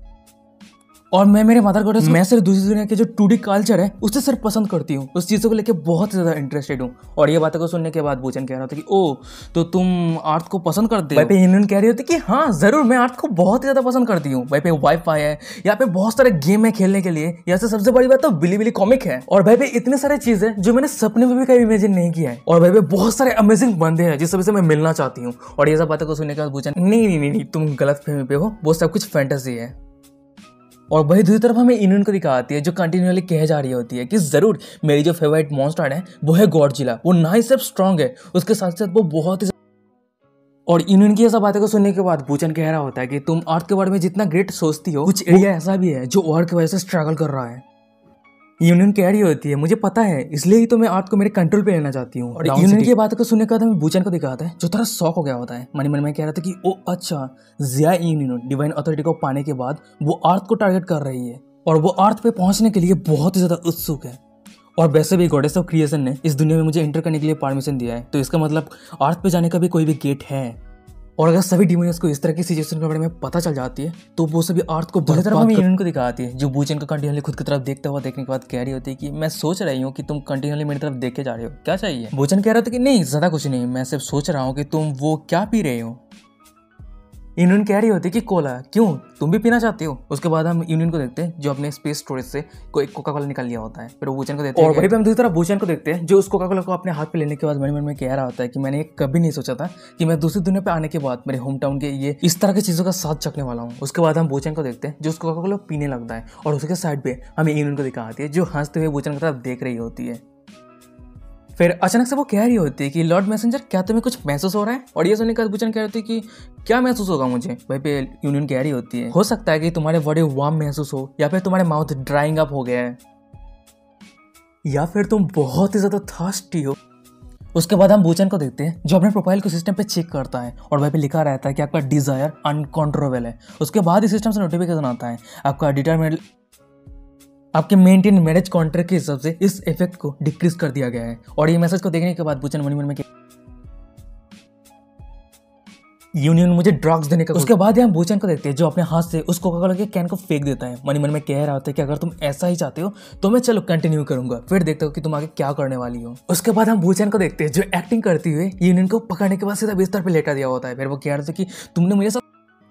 और मैं मेरे मदर गॉडेस मैं सिर्फ दूसरी दुनिया के जो 2D कल्चर है उससे सिर्फ पसंद करती हूँ, उस चीज़ों को लेकर बहुत ज़्यादा इंटरेस्टेड हूँ। और ये बातों को सुनने के बाद बूचन कह रहा था कि ओ तो तुम अर्थ को पसंद करते हो। भाई पे यूनियन कह रही होती कि हाँ ज़रूर, मैं अर्थ को बहुत ज़्यादा पसंद करती हूँ। भाई पे वाईफाई है, यहाँ पे बहुत सारे गेम है खेलने के लिए, यहाँ से सबसे बड़ी बात तो बिली कॉमिक है। और भाई पे इतने सारे चीज़ है जो मैंने सपने में भी कभी इमेजिन नहीं किया है। और भाई पे बहुत सारे अमेजिंग बंदे हैं जिस सबसे मैं मिलना चाहती हूँ। और ये सब बातों को सुनने के बाद बूचन नहीं, तुम गलत फहमी पे हो, वो सब कुछ फैंटेसी है। और वही दूसरी तरफ हमें यूनियन को दिखाती है जो कंटिन्यूअली कह जा रही होती है कि जरूर मेरी जो फेवरेट मॉन्स्टर है वो है गॉडजिला। वो ना ही सिर्फ स्ट्रांग है, उसके साथ साथ वो बहुत ही। और यूनियन की ये सब बातें को सुनने के बाद बूचन कह रहा होता है कि तुम अर्थ के बारे में जितना ग्रेट सोचती हो, कुछ एरिया ऐसा भी है जो अर्थ की वजह से स्ट्रगल कर रहा है। यूनियन कह रही होती है मुझे पता है, इसलिए ही तो मैं अर्थ को मेरे कंट्रोल पे लेना चाहती हूँ। और यूनियन की बातों को सुनने के बाद हमें बूचन को दिखाता है जो थोड़ा शॉक हो गया होता है। मन में कह रहा था कि ओ अच्छा, जिया यूनियन डिवाइन अथॉरिटी को पाने के बाद वो अर्थ को टारगेट कर रही है और वो अर्थ पे पहुंचने के लिए बहुत ही ज्यादा उत्सुक है। और वैसे भी गॉडेस ऑफ क्रिएशन ने इस दुनिया में मुझे एंटर करने के लिए परमिशन दिया है, तो इसका मतलब अर्थ पे जाने का भी कोई भी गेट है। और अगर सभी डिमोनियंस को इस तरह की सिचुएशन के बारे में पता चल जाती है तो वो सभी अर्थ को बड़ी तरह में यूनियन को दिखाती है, जो बूचन को कंटिन्यूअली खुद की तरफ देखते हुआ देखने के बाद कह रही होती है कि मैं सोच रही हूँ कि तुम कंटिन्यूअली मेरी तरफ देखे जा रहे हो, क्या चाहिए। बूचन कह रहा था कि नहीं ज्यादा कुछ नहीं, मैं सिर्फ सोच रहा हूँ कि तुम वो क्या पी रहे हो। यूनियन कह रही होती है कि कोला, क्यों तुम भी पीना चाहते हो। उसके बाद हम यूनियन को देखते हैं जो अपने स्पेस स्टोरेज से कोई कोका कोला निकाल लिया होता है, फिर वो बूचन को देते हैं। और वहीं पे हम दूसरी तरफ बूचन को देखते हैं जो उस कोका कोला को अपने हाथ पे लेने के बाद मन में कह रहा होता है कि मैंने कभी नहीं सोचा था कि मैं दूसरी दुनिया पे आने के बाद मेरे होम टाउन के ये इस तरह की चीजों का साथ चखने वाला हूँ। उसके बाद हम बूचन को देखते हैं जो उस कोका कोला पीने लगता है और उसके साइड पे हमें यूनियन को दिखाती है जो हंसते हुए बूचन की तरफ देख रही होती है। फिर अचानक से वो कह रही होती है कि लॉर्ड मैसेंजर क्या तुम्हें कुछ महसूस हो रहा है। और ये सुनने के बाद बूचन कह रही होती है कि क्या महसूस होगा मुझे। वहीं पे यूनियन कह रही होती है हो सकता है कि तुम्हारे बॉडी वार्म महसूस हो, या फिर तुम्हारे माउथ ड्राइंग अप हो गया है, या फिर तुम बहुत ही ज्यादा थर्स्टी हो। उसके बाद हम बूचन को देखते हैं जो अपने प्रोफाइल को सिस्टम पे चेक करता है और वहीं पे लिखा रहता है कि आपका डिजायर अनकंट्रोलेबल है। उसके बाद ही सिस्टम से नोटिफिकेशन आता है आपका डिटरमिनेट आपके मेंटेन मैरिज कॉन्ट्रैक्ट के हिसाब से इस इफेक्ट को डिक्रीज कर दिया गया है। और ये मैसेज को देखने के बाद बूचन मन में यूनियन मुझे ड्रग्स देने का। उसके बाद हम बूचन को देखते हैं जो अपने हाथ से उस कोका कोला के कैन को फेंक देता है। मन में कह रहा होता है कि अगर तुम ऐसा ही चाहते हो तो मैं चलो कंटिन्यू करूंगा, फिर देखता हूँ कि तुम आगे क्या करने वाली हो। उसके बाद हम बूचन को देखते हैं जो एक्टिंग करती हुए यूनियन को पकड़ने के बाद सीधा बिस्तर पे लेटा दिया होता है। फिर वो कह रहा था कि तुमने मुझे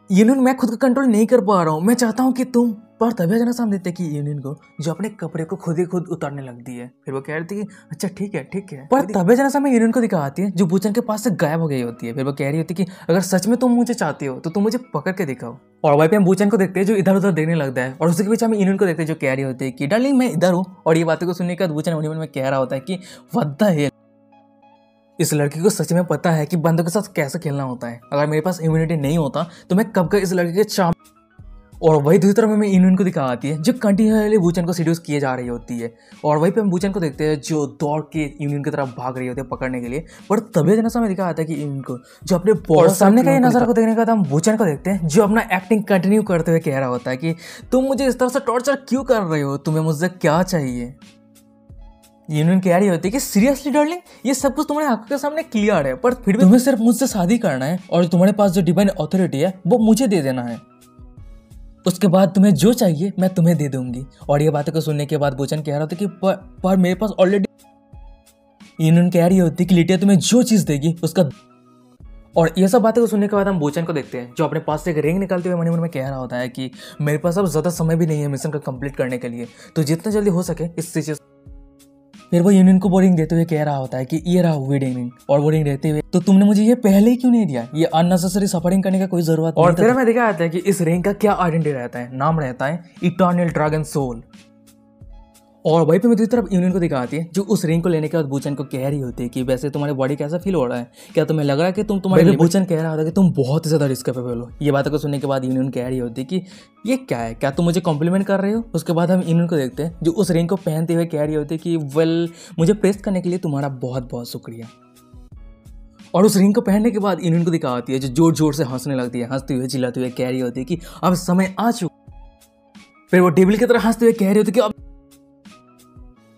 यूनियन मैं खुद को कंट्रोल नहीं कर पा रहा हूँ, मैं चाहता हूँ कि तुम। पर तभी अचानक सामने देते कि यूनियन को जो अपने कपड़े को खुद ही खुद उतारने लगती है। फिर वो कह रही थी कि अच्छा ठीक है। पर तभी अचानक सामने यूनियन को दिखाती है जो बूचन के पास से गायब हो गई होती है। फिर वो कह रही होती है कि अगर सच में तुम मुझे चाहते हो तो तुम मुझे पकड़ के दिखाओ। और वहीं पे हम बूचन को देखते हैं जो इधर उधर देखने लगता है और उसके पीछे हम यूनियन को देखते हैं जो कह रही होती है कि डार्लिंग मैं इधर हूँ। और ये बातों को सुनने के बाद बूचन मन में कह रहा होता है कि व्हाट द हेल, इस लड़की को सच में पता है कि बंदों के साथ कैसे खेलना होता है। अगर मेरे पास इम्यूनिटी नहीं होता तो मैं कब का इस लड़की के चाम। और वही दूसरी तरफ हमें यूनियन को दिखाती है जो कंटिन्यूअसली बूचन को सीड्यूस किए जा रही होती है। और वहीं पे हम बूचन को देखते हैं जो दौड़ के यूनियन की तरफ भाग रही होती है पकड़ने के लिए। पर तभी जैसा हमें दिखा आता है कि यूनियन को जो अपने बहुत सामने का ये नजर को देखने के बाद हम बूचन को देखते हैं जो अपना एक्टिंग कंटिन्यू करते हुए कह रहा होता है कि तुम मुझे इस तरह से टॉर्चर क्यों कर रहे हो, तुम्हें मुझसे क्या चाहिए। यूनियन कह रही होती है कि सीरियसली डार्लिंग ये सब कुछ तुम्हारे आंखों के सामने क्लियर है, पर फिर भी तुम्हें सिर्फ मुझसे शादी करना है और तुम्हारे पास जो डिवाइन अथॉरिटी है वो मुझे दे देना है। उसके बाद तुम्हें जो चाहिए मैं तुम्हें दे दूंगी। और ये बातों को सुनने के बाद बूचन कह रहा था कि पर मेरे पास ऑलरेडी। यूनियन कह रही होती कि लिटिया तुम्हें जो चीज देगी उसका। और ये सब बातें को सुनने के बाद हम बूचन को देखते हैं जो अपने पास से एक रिंग निकालते हुए मन में कह रहा होता है कि मेरे पास अब ज्यादा समय भी नहीं है मिशन को कंप्लीट करने के लिए, तो जितना जल्दी हो सके इस चीज। फिर वो यूनियन को बोरिंग देते हुए कह रहा होता है कि ये रहा वेडिंग रिंग। और बोरिंग देते हुए तो तुमने मुझे ये पहले ही क्यों नहीं दिया, ये अननेसेसरी सफरिंग करने का कोई जरूरत नहीं। और फिर हमें दिखाया जाता है कि इस रिंग का क्या आइडेंटिटी रहता है, नाम रहता है इटर्नल ड्रैगन सोल। और वहीं पे मैं दूसरी तरफ यूनियन को दिखाती है जो उस रिंग को लेने के बाद बूचन को कह रही होती है कि वैसे तुम्हारी बॉडी कैसा फील हो रहा है, क्या तुम्हें लग रहा है कि तुम तुम्हारे। बूचन कह रहा होता है कि तुम बहुत ही ज्यादा रिस्क कैपेबल हो। ये बातों को सुनने के बाद यूनियन कह रही होती है कि ये क्या है, क्या तुम मुझे कॉम्प्लीमेंट कर रहे हो। उसके बाद हम यूनियन को देखते हैं जो उस रिंग को पहनते हुए कह रही होती है कि वेल मुझे प्रेस करने के लिए तुम्हारा बहुत बहुत शुक्रिया। और उस रिंग को पहनने के बाद यूनियन को दिखाती है जो जोर जोर से हंसने लगती है, हंसते हुए चिल्लाते हुए कह रही होती है कि अब समय आ चुका। फिर वो डेविल की तरह हंसते हुए कह रही होती है कि अब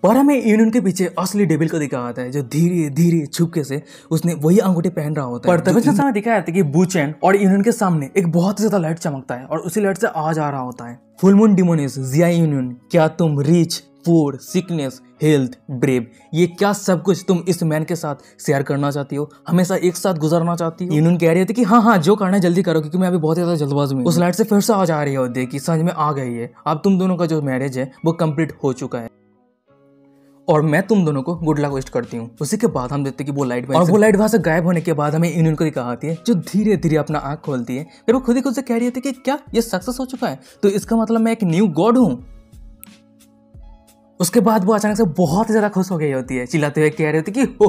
पर हमें यूनियन के पीछे असली डेविल को दिखाया है, जो धीरे धीरे छुपके से उसने वही अंगूठी पहन रहा होता है। पर तभी समय दिखाया जाता है कि बूचेन और यूनियन के सामने एक बहुत ही ज्यादा लाइट चमकता है और उसी लाइट से आ जा रहा होता है। फुल मून डिमोनियस, जिया यूनियन, क्या तुम rich, poor, sickness, health, brave, ये क्या सब कुछ तुम इस मैन के साथ शेयर करना चाहती हो, हमेशा एक साथ गुजरना चाहती हो? यूनियन कह रही थी कि हाँ जो करना है जल्दी करो, क्योंकि मैं अभी बहुत ज्यादा जल्दबाजी में। उस लाइट से फिर से आ जा रही होती है कि समझ में आ गई है, अब तुम दोनों का जो मैरिज है वो कंप्लीट हो चुका है और मैं तुम दोनों को गुड लक विश करती हूँ। उसी के बाद हम देखते हैं कि वो लाइट वहां से गायब होने के बाद हमें यूनियन को दिखाती है, जो धीरे धीरे अपना आंख खोलती है। फिर वो खुद ही खुद से कह रही थी कि क्या ये सक्सेस हो चुका है, तो इसका मतलब मैं एक न्यू गॉड हूँ। उसके बाद वो अचानक से बहुत ही ज्यादा खुश हो गई होती है, चिल्लाते हुए कह रही होती कि हो।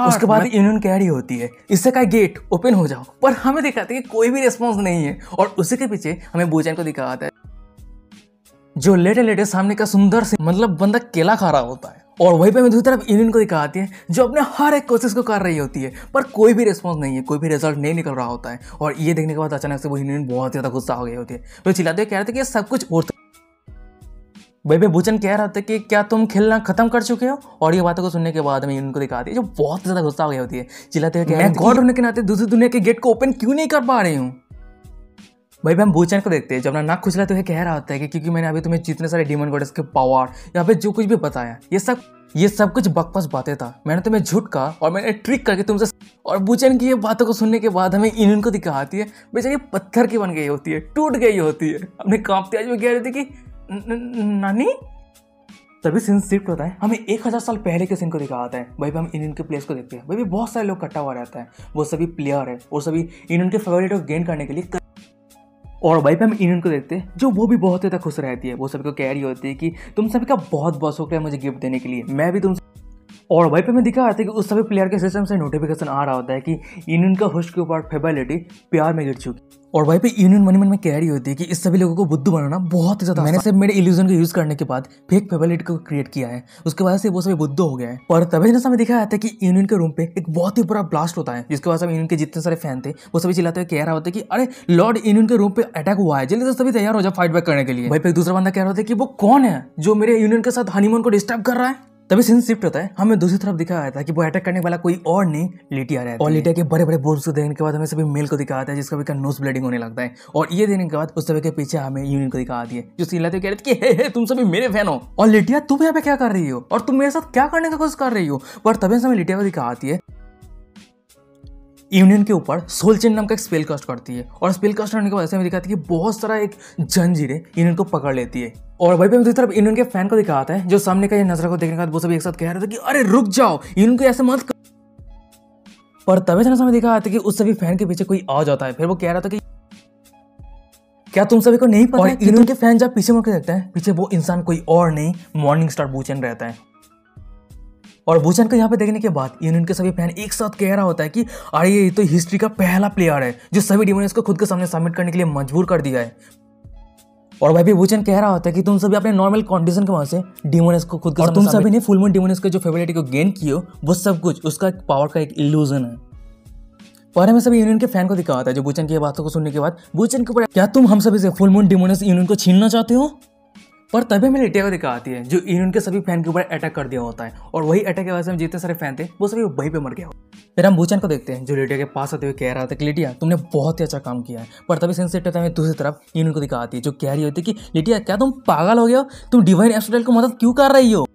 उसके बाद यूनियन कह रही होती है इससे का गेट ओपन हो जाओ, पर हमें दिखाते हैं कि कोई भी रिस्पॉन्स नहीं है। और उसी के पीछे हमें बूचेन को दिखाता है, जो लेटे लेटे सामने का सुंदर से मतलब बंदा केला खा रहा होता है। और वहीं पे मैं दूसरी तरफ यूनियन को दिखाती है, जो अपने हर एक कोशिश को कर रही होती है, पर कोई भी रिस्पॉन्स नहीं है, कोई भी रिजल्ट नहीं निकल रहा होता है। और ये देखने के बाद अचानक से वो यूनियन बहुत ज्यादा गुस्सा हो गई होती है। तो चिल्लाते हुए कह रहे थे कि ये सब कुछ और भाई पे बूचेन कह रहा था कि क्या तुम खेलना खत्म कर चुके हो। और ये बातों को सुनने के बाद हमें यूनियन को दिखाती है, जो बहुत ज्यादा गुस्सा हो गई होती है, चिल्लाते हुए मैं गॉड होने के नाते दूसरी दुनिया के गेट को ओपन क्यों नहीं कर पा रही हूँ। भाई हम बूचेन को देखते हैं, जब अपना नाक खुजलाते हुए कह रहा होता है कि क्योंकि मैंने अभी तुम्हें जितने सारे डीमन गॉडेस के पावर या फिर जो कुछ भी बताया, ये सब कुछ बकवास बातें था, मैंने तुम्हें झूठ कहा और मैंने ट्रिक करके तुमसे। और बूचेन की ये बातों को सुनने के बाद हमें यूनियन को दिखाती है, बेचारी पत्थर की बन गई होती है, टूट गई होती है, अपने कांपते आज में कह रही थी कि नानी। तभी सीन शिफ्ट होता है, हमें 1000 साल पहले के सीन को दिखाता है। भाई हम यूनियन के प्लेस को देखते हैं, भाई बहुत सारे लोग इकट्ठा हुआ रहता है, वो सभी प्लेयर है और सभी यूनियन के फेवरेट को गेन करने के लिए। और भाई पे हम यूनियन को देखते हैं, जो वो भी बहुत ज़्यादा खुश रहती है, वो सभी को कह रही होती है कि तुम सभी का बहुत बहुत शुक्रिया मुझे गिफ्ट देने के लिए, मैं भी तुम। और भाई पे मैं दिखा रहा था कि उस सभी प्लेयर के सिस्टम से नोटिफिकेशन आ रहा होता है कि यूनियन का होस्ट के ऊपर फेबिलिटी प्यार में गिर चुकी। और भाई पे यूनियन मन में कह रही होती है कि इस सभी लोगों को बुद्धू बनाना बहुत ही ज्यादा, मैंने सिर्फ मेरे इल्यूजन को यूज करने के बाद फेक फेबिलिटी को क्रिएट किया है, उसके वजह से वो सभी बुद्धू हो गया है। और तभी ना समय दिखाया जाता है कि यूनियन के रूम पे एक बहुत ही बड़ा ब्लास्ट होता है, जिसके वजह से यूनियन के जितने सारे फैन थे वो सभी चिल्लाते हुए कह रहा होता है कि अरे लॉर्ड यूनियन के रूम पे अटैक हुआ है, जल्दी से सभी तैयार हो जाए फाइट बैक करने के लिए। भाई पे दूसरा बंदा कह रहा होता है कि वो कौन है जो मेरे यूनियन के साथ हनीमून को डिस्टर्ब कर रहा है। तभी सीन शिफ्ट होता है, हमें दूसरी तरफ दिखाया था कि वो अटैक करने वाला कोई और नहीं, लिटिया रहती है। और लिटिया के बड़े बड़े बोन्स को देखने के बाद हमें सभी मेल को दिखाता है, जिसका भी का नोज ब्लीडिंग होने लगता है। और ये देखने के बाद उस सभी के पीछे हमें यूनियन को दिखाती है, जो चिल्लाते कह रहे थे कि हे तुम सभी मेरे फैन हो और लिटिया तुम यहाँ पे क्या कर रही हो और तुम मेरे साथ क्या करने की कोशिश कर रही हो। पर तभी हमें लिटिया को दिखाती है, यूनियन के ऊपर सोल चेन नाम का एक स्पेल कास्ट करती है। और स्पेल कास्ट करने के बाद ऐसे में दिखाती है कि बहुत सारा एक जंजीरें यूनियन को पकड़ लेती है। और भाई पे दूसरी तरफ यूनियन के फैन को दिखाता है, जो सामने का ये नजर को देखने के बाद वो सभी एक साथ कह रहे थे कि अरे रुक जाओ, यूनियन को ऐसे मत कर। पर तभी समय दिखाता है कि उस सभी फैन के पीछे कोई आ जाता है, फिर वो कह रहा था कि क्या तुम सभी को नहीं पता है। यूनियन के फैन जब पीछे मुड़ के देखते हैं, पीछे वो इंसान कोई और नहीं, मॉर्निंग स्टार बूचेन रहता है। और बूचेन को यहाँ पे देखने के बाद यूनियन के सभी फैन एक साथ कह रहा होता है कि अरे ये तो हिस्ट्री का पहला प्लेयर है जो सभी डिमोनियस को खुद के सामने सबमिट करने के लिए मजबूर कर दिया है। और भाई भी बूचेन कह रहा होता है कि तुम सभी अपने नॉर्मल कंडीशन के वजह से डिमोनियस को खुद के सामने, तुम सभी ने फुल मून डिमोनियस के जो फेबिलिटी को गेन किए वो सब कुछ उसका पावर का एक इल्यूजन है। पर हमें सभी यूनियन के फैन को दिखाता है, जो बूचेन की बातों को सुनने के बाद बूचेन के ऊपर, क्या तुम हम सभी से फुल मून डिमोनियस यूनियन को छीनना चाहते हो। पर तभी हमें लिटिया को दिखाती है, जो यूनियन के सभी फैन के ऊपर अटैक कर दिया होता है। और वही अटैक की वजह से जितने सारे फैन थे वो सभी वहीं पे मर गया। फिर हम बूचेन को देखते हैं, जो लिटिया के पास आते हुए कह रहा था कि लिटिया तुमने बहुत ही अच्छा काम किया है। पर तभी सेंसिटिव होता है, दूसरी तरफ यूनियन को दिखाती है, जो कह रही होती है कि लिटिया क्या तुम पागल हो गए हो, तुम डिवाइन एस्ट्रोडाइल को मदद क्यों कर रही हो।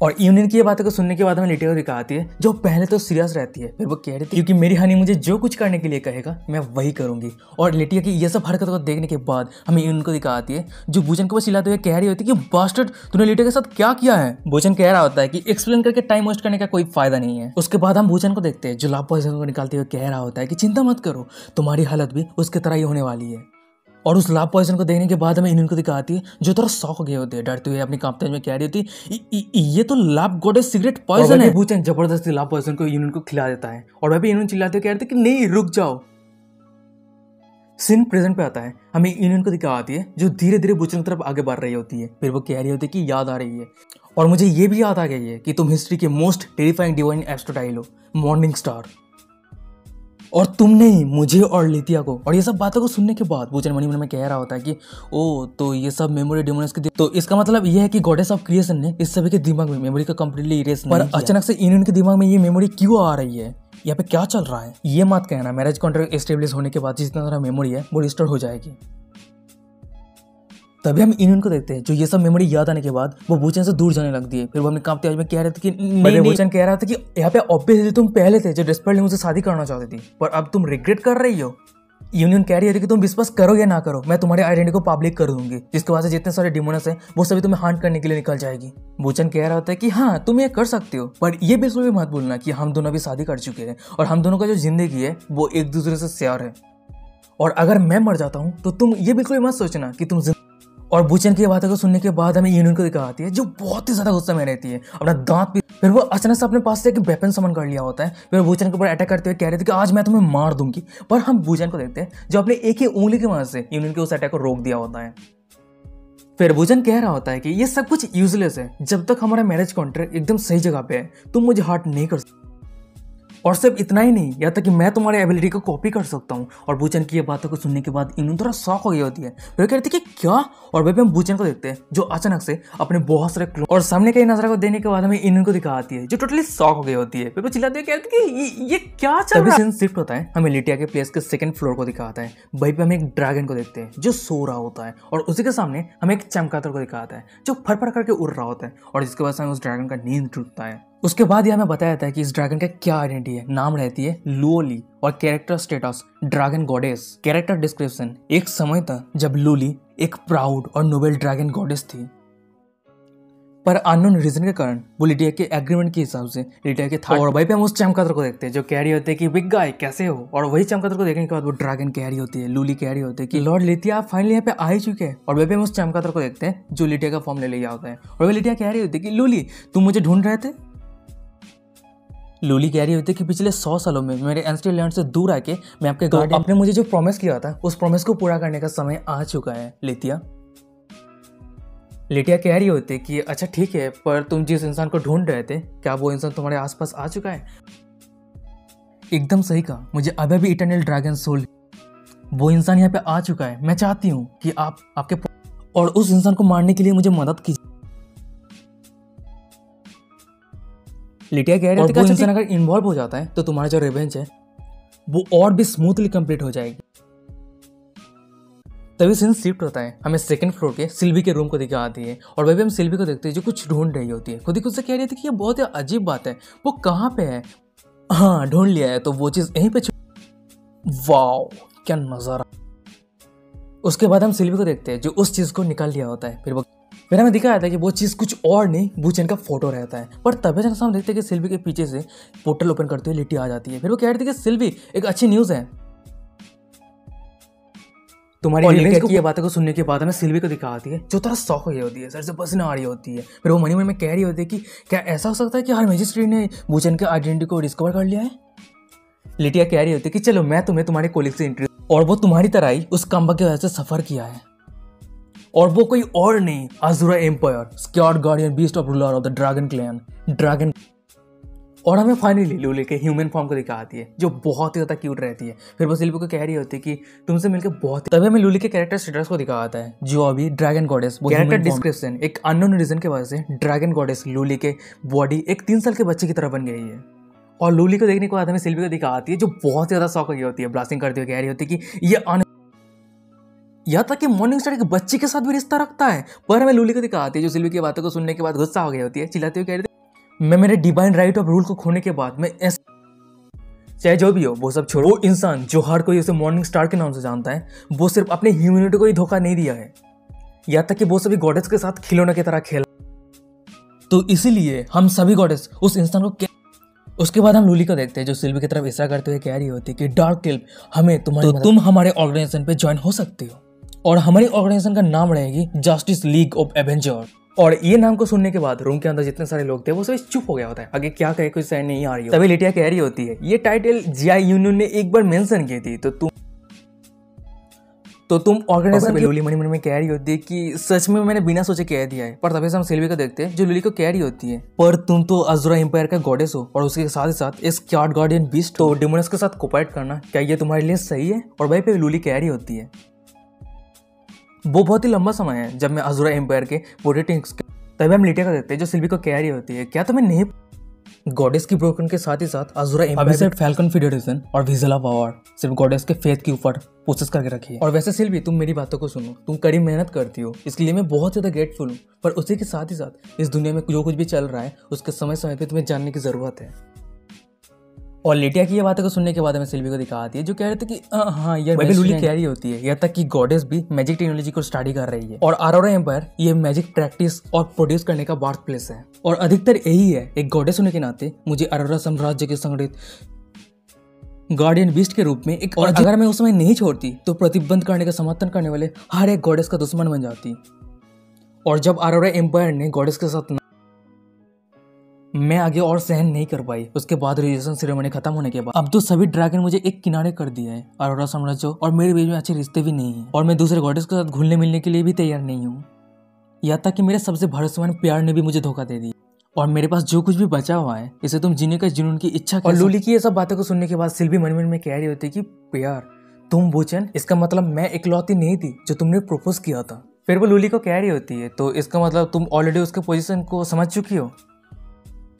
और यूनियन की ये बातों को सुनने के बाद हमें लिटिया को दिखाती है, जो पहले तो सीरियस रहती है, फिर वो कह रही थी क्योंकि मेरी हनी मुझे जो कुछ करने के लिए कहेगा मैं वही करूंगी। और लिटिया की ये सब हरकतों को देखने के बाद हमें यूनियन को दिखाती है, जो बूचेन को चिल्लाते हुए कह रही होती है कि बास्टर्ड तूने लिटिया के साथ क्या किया है। बूचेन कह रहा होता है कि एक्सप्लेन करके टाइम वेस्ट करने का कोई फायदा नहीं है। उसके बाद हम बूचेन को देखते हैं, जो लाभ पॉइजन को निकालते हुए कह रहा होता है कि चिंता मत करो, तुम्हारी हालत भी उसकी तरह ही होने वाली है। और उस लाभ पॉइजन को देखने के बाद हमें यूनियन को दिखाती है, जो थोड़ा शॉक हो गए होते हैं, डरते हुए अपनी कांपते में कह रही होती ये तो लाभ गॉडेस सिगरेट पॉइजन है। बूचेन जबरदस्ती लाभ पॉइजन को यूनियन को खिला देता है। और वह भी यूनियन चिल्लाते कह रहे थे कि नहीं रुक जाओ। सीन प्रेजेंट पे आता है, हमें यूनियन को दिखाती है, जो धीरे धीरे बूचेन की तरफ आगे बढ़ रही होती है। फिर वो कह रही होती है कि याद आ रही है और मुझे ये भी याद आ गई है कि तुम हिस्ट्री के मोस्ट टेरिफाइंग डिवाइन एस्ट्रोडाइल हो, मॉर्निंग स्टार। और तुमने ही मुझे और लितिया को। और ये सब बातों को सुनने के बाद वुचन मनी मन में कह रहा होता है कि ओ तो ये सब मेमोरी डिमोनस की, तो इसका मतलब ये है कि गॉडेस ऑफ क्रिएशन ने इस सभी के दिमाग में मेमोरी को कंप्लीटली इरेज नहीं किया। पर अचानक से इनके दिमाग में ये मेमोरी क्यों आ रही है, यहाँ पे क्या चल रहा है? ये मत कहना मैरिज कॉन्ट्रैक्ट एस्टेब्लिश होने के बाद जितना सारा मेमोरी है वो रिस्टोर हो जाएगी। तभी हम इन को देखते हैं जो ये सब मेमोरी याद आने के बाद वो वुचन से दूर जाने लगती है। फिर वो अपने कांपते आवाज में कह रहे थे कि नहीं, वुचन कह रहा था कि यहाँ पे ऑब्वियसली तुम पहले थे जो डेस्परेटली मुझसे शादी करना चाहती थी, पर अब तुम रिग्रेट कर रही हो। यूनियन कह रही है कि तुम विश्वास करो या ना करो, मैं तुम्हारे आइडेंटिटी को पब्लिक कर दूंगी, जिसके वजह से जितने सारे डिमोनस हैं वो सभी तुम्हें हांट करने के लिए निकल जाएगी। वुचन कह रहा होता है कि हाँ तुम ये कर सकते हो, पर ये बिल्कुल भी मत भूलना कि हम दोनों भी शादी कर चुके हैं और हम दोनों का जो जिंदगी है वो एक दूसरे से शेयर है, और अगर मैं मर जाता हूँ तो तुम ये बिल्कुल भी मत सोचना कि तुम। और वुचन की बातों को सुनने के बाद हमें यूनियन को दिखाती है जो बहुत ही ज्यादा गुस्सा में रहती है, अपना दांत भी। फिर वो अचानक से अपने पास से एक वेपन समन कर लिया होता है। फिर वुचन के ऊपर अटैक करते हुए कह रहे थे कि आज मैं तुम्हें मार दूंगी। पर हम वुचन को देखते हैं जो अपने एक ही उंगली की मदद से यूनियन के उस अटैक को रोक दिया होता है। फिर वुचन कह रहा होता है कि ये सब कुछ यूजलेस है, जब तक हमारा मैरिज कॉन्ट्रैक्ट एकदम सही जगह पे है तुम मुझे हर्ट नहीं कर सकते। और सिर्फ इतना ही नहीं, यहाँ तक कि मैं तुम्हारे एबिलिटी को कॉपी कर सकता हूँ। और वुचन की ये बातों को सुनने के बाद इन्होंने थोड़ा शॉक हो गई होती है। फिर कहते कि क्या, और वहीं पे हम वुचन को देखते हैं जो अचानक से अपने बहुत सारे क्लोन और सामने कई नजर को देने के बाद हमें इन्होंने को दिखाती है जो टोटली शॉक हो गई होती है। फिर वो चिल्लाते हुए कहते कि ये क्या चल रहा है। सीन शिफ्ट होता है, हमें लिटिया के प्लेस के सेकंड फ्लोर को दिखाता है। वहीं पे हम एक ड्रैगन को देखते हैं जो सो रहा होता है, और उसी के सामने हमें एक चमगादड़ को दिखाता है जो फर करके उड़ रहा होता है, और जिसके बाद हमें उस ड्रैगन का नींद टूटता है। उसके बाद ये हमें बताया जाता है कि इस ड्रैगन का क्या आइडेंटिटी है। नाम रहती है लूली और character status dragon goddess. Character description, एक समय था जब लूली एक प्राउड और नोबल ड्रैगन गॉडेस थी, पर अननोन रीजन के कारण वो लिटिया के एग्रीमेंट के हिसाब से लिटिया के था। और वहीं पे हम उस चमगादड़ को देखते हैं जो कह रही होती है कि बिग गाय कैसे हो, और वही चमगादड़ को देखने के बाद वो ड्रैगन कह रही होती है, लूली कह रही होती है कि लॉर्ड लिटिया आप फाइनली यहाँ पे आ ही चुके हैं। और वहीं पे हम उस चमगादड़ को देखते हैं जो लिटिया का फॉर्म ले लिया होता है, और वह लिटिया कह रही होती है कि लूली तुम मुझे ढूंढ रहे थे। लूली कह रही होती है कि पिछले 100 सालों में मेरे एंसेस्ट्रल लैंड से दूर आके मैं आपके गार्डियन, आपने मुझे जो प्रॉमिस किया था उस प्रॉमिस को पूरा करने का समय आ चुका है लिटिया। लिटिया कह रही होती है कि अच्छा ठीक है, पर तुम जिस इंसान को ढूंढ रहे थे क्या वो इंसान तुम्हारे आसपास आ चुका है? एकदम सही कहा, मुझे अभी भी इटर्नल ड्रैगन सोल वो इंसान यहाँ पे आ चुका है। मैं चाहती हूँ कि आप आपके और उस इंसान को मारने के लिए मुझे मदद कीजिए। लिटिया कह रही थी कि वो इंसान अगर इन्वॉल्व हो जाता है तो तुम्हारा जो रिवेंज है वो और भी स्मूथली कंप्लीट हो जाएगी। तभी सीन शिफ्ट होता है, हमें सेकंड फ्लोर के सिल्वी के रूम को दिखाती है, और वही भी हम सिल्वी को देखते हैं जो कुछ ढूंढ रही होती है। खुद ही खुद से कह रही थी कि ये बहुत ही अजीब बात है, वो कहाँ पे है? हाँ ढूंढ लिया है, तो वो चीज़ यहीं पे। वाओ क्या नजारा। उसके बाद हम सिल्वी को देखते हैं जो उस चीज़ को निकाल लिया होता है। फिर हमें दिखाया था कि वो चीज़ कुछ और नहीं, वुचन का फोटो रहता है। पर तभी जब हम देखते हैं कि सिल्वी के पीछे से पोर्टल ओपन करते हुए लिटिया आ जाती है। फिर वो कह रही थी कि सिल्वी एक अच्छी न्यूज़ है, तुम्हारी रिवेंज की ये बातों को सुनने के बाद हमें सिल्वी को दिखाती है जो थोड़ा शॉक हो गई होती है, सर से पसीना आ रही होती है। फिर वो मनी में कह रही होती है कि क्या ऐसा हो सकता है कि हर मैजिस्ट्रेट ने वुचन के आइडेंटिटी को डिस्कवर कर लिया है? लिटिया कह रही होती है कि चलो मैं तुम्हें तुम्हारे कोलिग से इंट्रोड्यूस, और वो तुम्हारी तरह ही उस काम्बा की वजह से सफर किया है, और वो कोई और नहीं Azura empire, squad guardian beast of ruler of the dragon clan dragon. और हमें फाइनली लूली के ह्यूमन फॉर्म को दिखाती है जो बहुत ही ज़्यादा क्यूट रहती है। फिर वो सिल्वी को कह रही होती है कि तुमसे मिलकर बहुत। तभी हमें लूली के कैरेक्टर स्टेटस को दिखाता है जो अभी ड्रैगन गॉडेस। कैरेक्टर डिस्क्रिप्शन, एक अननोन रीजन की वजह से ड्रैगन गॉडेस लूली के बॉडी एक 3 साल के बच्चे की तरह बन गई है। और लूली को देखने के बाद हमें सिल्वी को दिखाती है जो बहुत ज़्यादा शौक हो गई होती है, ब्लास्टिंग करते हुए कह रही होती है कि ये यहाँ तक कि मॉर्निंग स्टार एक बच्ची के साथ भी रिश्ता रखता है। पर हमें लूली को दिखाती है जो सिल्वी की बातों को सुनने के बाद गुस्सा हो गई होती है, चिल्लाते हुए कह रही थी मैं मेरे डिवाइन राइट ऑफ रूल को खोने के बाद मैं चाहे जो भी हो वो सब छोड़ो। वो इंसान जो हर कोई उसे मॉर्निंग स्टार के नाम से जानता है वो सिर्फ अपने ह्यूमैनिटी को ही धोखा नहीं दिया है, यहाँ तक कि वो सभी गॉडेस के साथ खिलौने की तरह खेला। तो इसीलिए हम सभी गॉडेस उस इंसान को उसके बाद हम लूली को देखते हैं जो सिल्वी की तरफ इशारा करते हुए कह रही होती है कि डार्क टिल्प हमें तुम्हारी तो तुम हमारे ऑर्गेनाइजेशन पे ज्वाइन हो सकते हो, और हमारी ऑर्गेनाइजेशन का नाम रहेगी जस्टिस लीग ऑफ एवेंजर। और ये नाम को सुनने के बाद रूम के अंदर जितने सारे लोग थे वो सभी चुप हो गया होता है, आगे क्या कहे कोई साइड नहीं आ रही हो। तभी लिटिया कह रही होती है ये टाइटल जीआई यूनियन ने एक बार मेंशन की थी, तो तुम तो तुम ऑर्गेनाइजर लूली मन मन में कह रही होती है कि सच में मैंने बिना सोचे कह दिया है, पर तभी से हम सिल्वी को देखते हैं जो लूली को कह रही होती है, पर तुम तो अज़ुरा एम्पायर का गॉडेस हो और उसके साथ ही साथ एक स्क्वाड गार्डियन बीस्ट, तो डेमोनस के साथ कोऑपरेट करना क्या ये तुम्हारे लिए सही है? और वहीं पे लूली कह रही होती है वो बहुत ही लंबा समय है जब मैं अज़ुरा एम्पायर के पोटेटिंग, तभी हम लिटिया को देखते हैं जो सिल्वी को कह रही होती है क्या तुम्हें नहीं गॉडेस की ब्रोकन के साथ ही साथ अज़ुरा एम्पायर सिर्फ फैल्कन फेडरेशन और विजिला पावर सिर्फ गॉडेस के फेथ के ऊपर प्रोसेस करके रखी है। और वैसे सिल्वी तुम मेरी बातों को सुनो, तुम कड़ी मेहनत करती हो, इसलिए मैं बहुत ज़्यादा ग्रेटफुल हूँ, पर उसी के साथ ही साथ इस दुनिया में जो कुछ भी चल रहा है उसके समय समय पे तुम्हें जानने की ज़रूरत है। और लिटिया की ये बातों को सुनने के बाद हमें सिल्वी को दिखाती है जो कह रहे थे कि हाँ यार लूली कह रही होती है यहाँ तक कि गॉडेस भी मैजिक टेक्नोलॉजी को स्टडी कर रही है और अरोरा एम्पायर ये मैजिक प्रैक्टिस और प्रोड्यूस करने का बर्थ प्लेस है। और अधिकतर यही है, एक गॉडेस होने के नाते मुझे अरोरा साम्राज्य के संगठित गार्डियन बीस्ट के रूप में एक, और अगर मैं उस समय नहीं छोड़ती तो प्रतिबंध करने का समर्थन करने वाले हर एक गॉडेस का दुश्मन बन जाती। और जब अरोरा एम्पायर ने गॉडेस के साथ मैं आगे और सहन नहीं कर पाई, उसके बाद रिलेशन सेरेमनी खत्म होने के बाद अब तो सभी ड्रैगन मुझे एक किनारे कर दिया है। अरोरा साम्राज्य और मेरे बीच में अच्छे रिश्ते भी नहीं है और मैं दूसरे गॉडेस के साथ घुलने मिलने के लिए भी तैयार नहीं हूँ। यहाँ तक कि मेरे सबसे भरोसेमंद प्यार ने भी मुझे धोखा दे दिया और मेरे पास जो कुछ भी बचा हुआ है इसे तुम जीने का जुनून की इच्छा। और लूली की ये सब बातों को सुनने के बाद सिल्वी मन मन में कह रही होती कि प्यार तुम वचन, इसका मतलब मैं इकलौती नहीं थी जो तुमने प्रपोज किया था। फिर वो लूली को कह रही होती है तो इसका मतलब तुम ऑलरेडी उसके पोजीशन को समझ चुकी हो।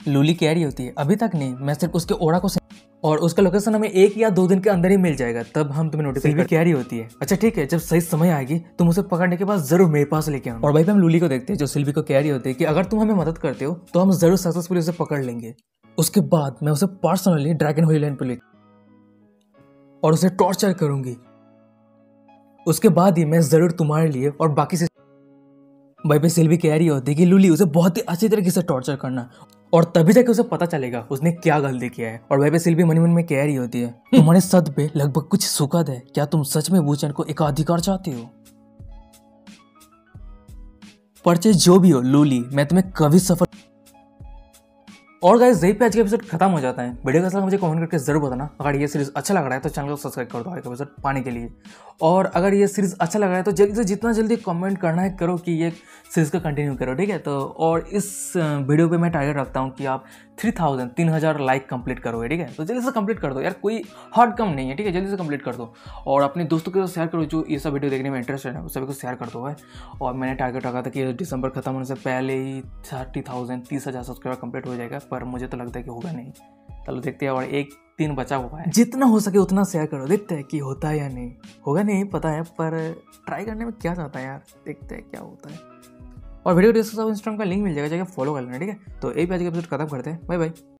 लूली कह रही होती है अभी तक नहीं, मैं सिर्फ उसके ओरा को और उसका लोकेशन हमें 1 या 2 दिन के अंदर ही मिल जाएगा, तब हम तुम्हें नोटिफिकेशन। कह रही होती है अच्छा ठीक है, जब सही समय आएगी तुम उसे पकड़ने के बाद जरूर मेरे पास लेके आना। और भाई पे हम लूली को देखते हैं जो सिल्वी को कह रही होती है कि अगर तुम हमें मदद करते हो तो हम जरूर सक्सेसफुली उसे पकड़ लेंगे। उसके बाद मैं उसे पर्सनली ड्रैगन होली लैंड पे ले और उसे टॉर्चर करूंगी। उसके बाद ही मैं जरूर तुम्हारे लिए और बाकी से भाई पे सिल्वी कह रही होती है कि लूली उसे बहुत ही अच्छी तरीके से टॉर्चर करना और तभी जाके उसे पता चलेगा उसने क्या गलती किया है। और भाई पे सिल्वी मन मन में कह रही होती है तुम्हारे सद पे लगभग कुछ सुखद है, क्या तुम सच में वचन को एकाधिकार चाहती हो? परचे जो भी हो लूली, मैं तुम्हें कभी सफल। और गाइस यही पे आज का एपिसोड खत्म हो जाता है। वीडियो कैसा लगा मुझे कमेंट करके जरूर बताना। अगर ये सीरीज अच्छा लग रहा है तो चैनल को सब्सक्राइब कर दो आगे का एपिसोड पाने के लिए। और अगर ये सीरीज अच्छा लग रहा है तो जल्दी से जितना जल्दी कमेंट करना है करो कि ये सीरीज को कंटिन्यू करो, ठीक है। तो और इस वीडियो पे मैं टारगेट रखता हूँ कि आप 3000 लाइक कंप्लीट करोगे, ठीक है। तो जल्दी से कंप्लीट कर दो यार, कोई हार्ड कम नहीं है, ठीक है। जल्दी से कंप्लीट कर दो और अपने दोस्तों के साथ शेयर करो जो ये सब वीडियो देखने में इंटरेस्टेड है, उस सभी को शेयर कर दो भाई। और मैंने टारगेट रखा था कि दिसंबर खत्म होने से पहले ही 30,000 सब्सक्राइबर कंप्लीट हो जाएगा, पर मुझे तो लगता है कि होगा नहीं। चलो देखते हैं। और 1-3 बचा हुआ है, जितना हो सके उतना शेयर करो, देखते हैं कि होता है या नहीं। होगा नहीं पता है, पर ट्राई करने में क्या जाता है यार, देखते हैं क्या होता है। और वीडियो डिस्क्रिप्शन इंस्टाग्राम का लिंक मिल जाएगा, जाकर फॉलो कर लेना, ठीक है। तो यही पे आज का एपिसोड खत्म करते हैं। Bye bye.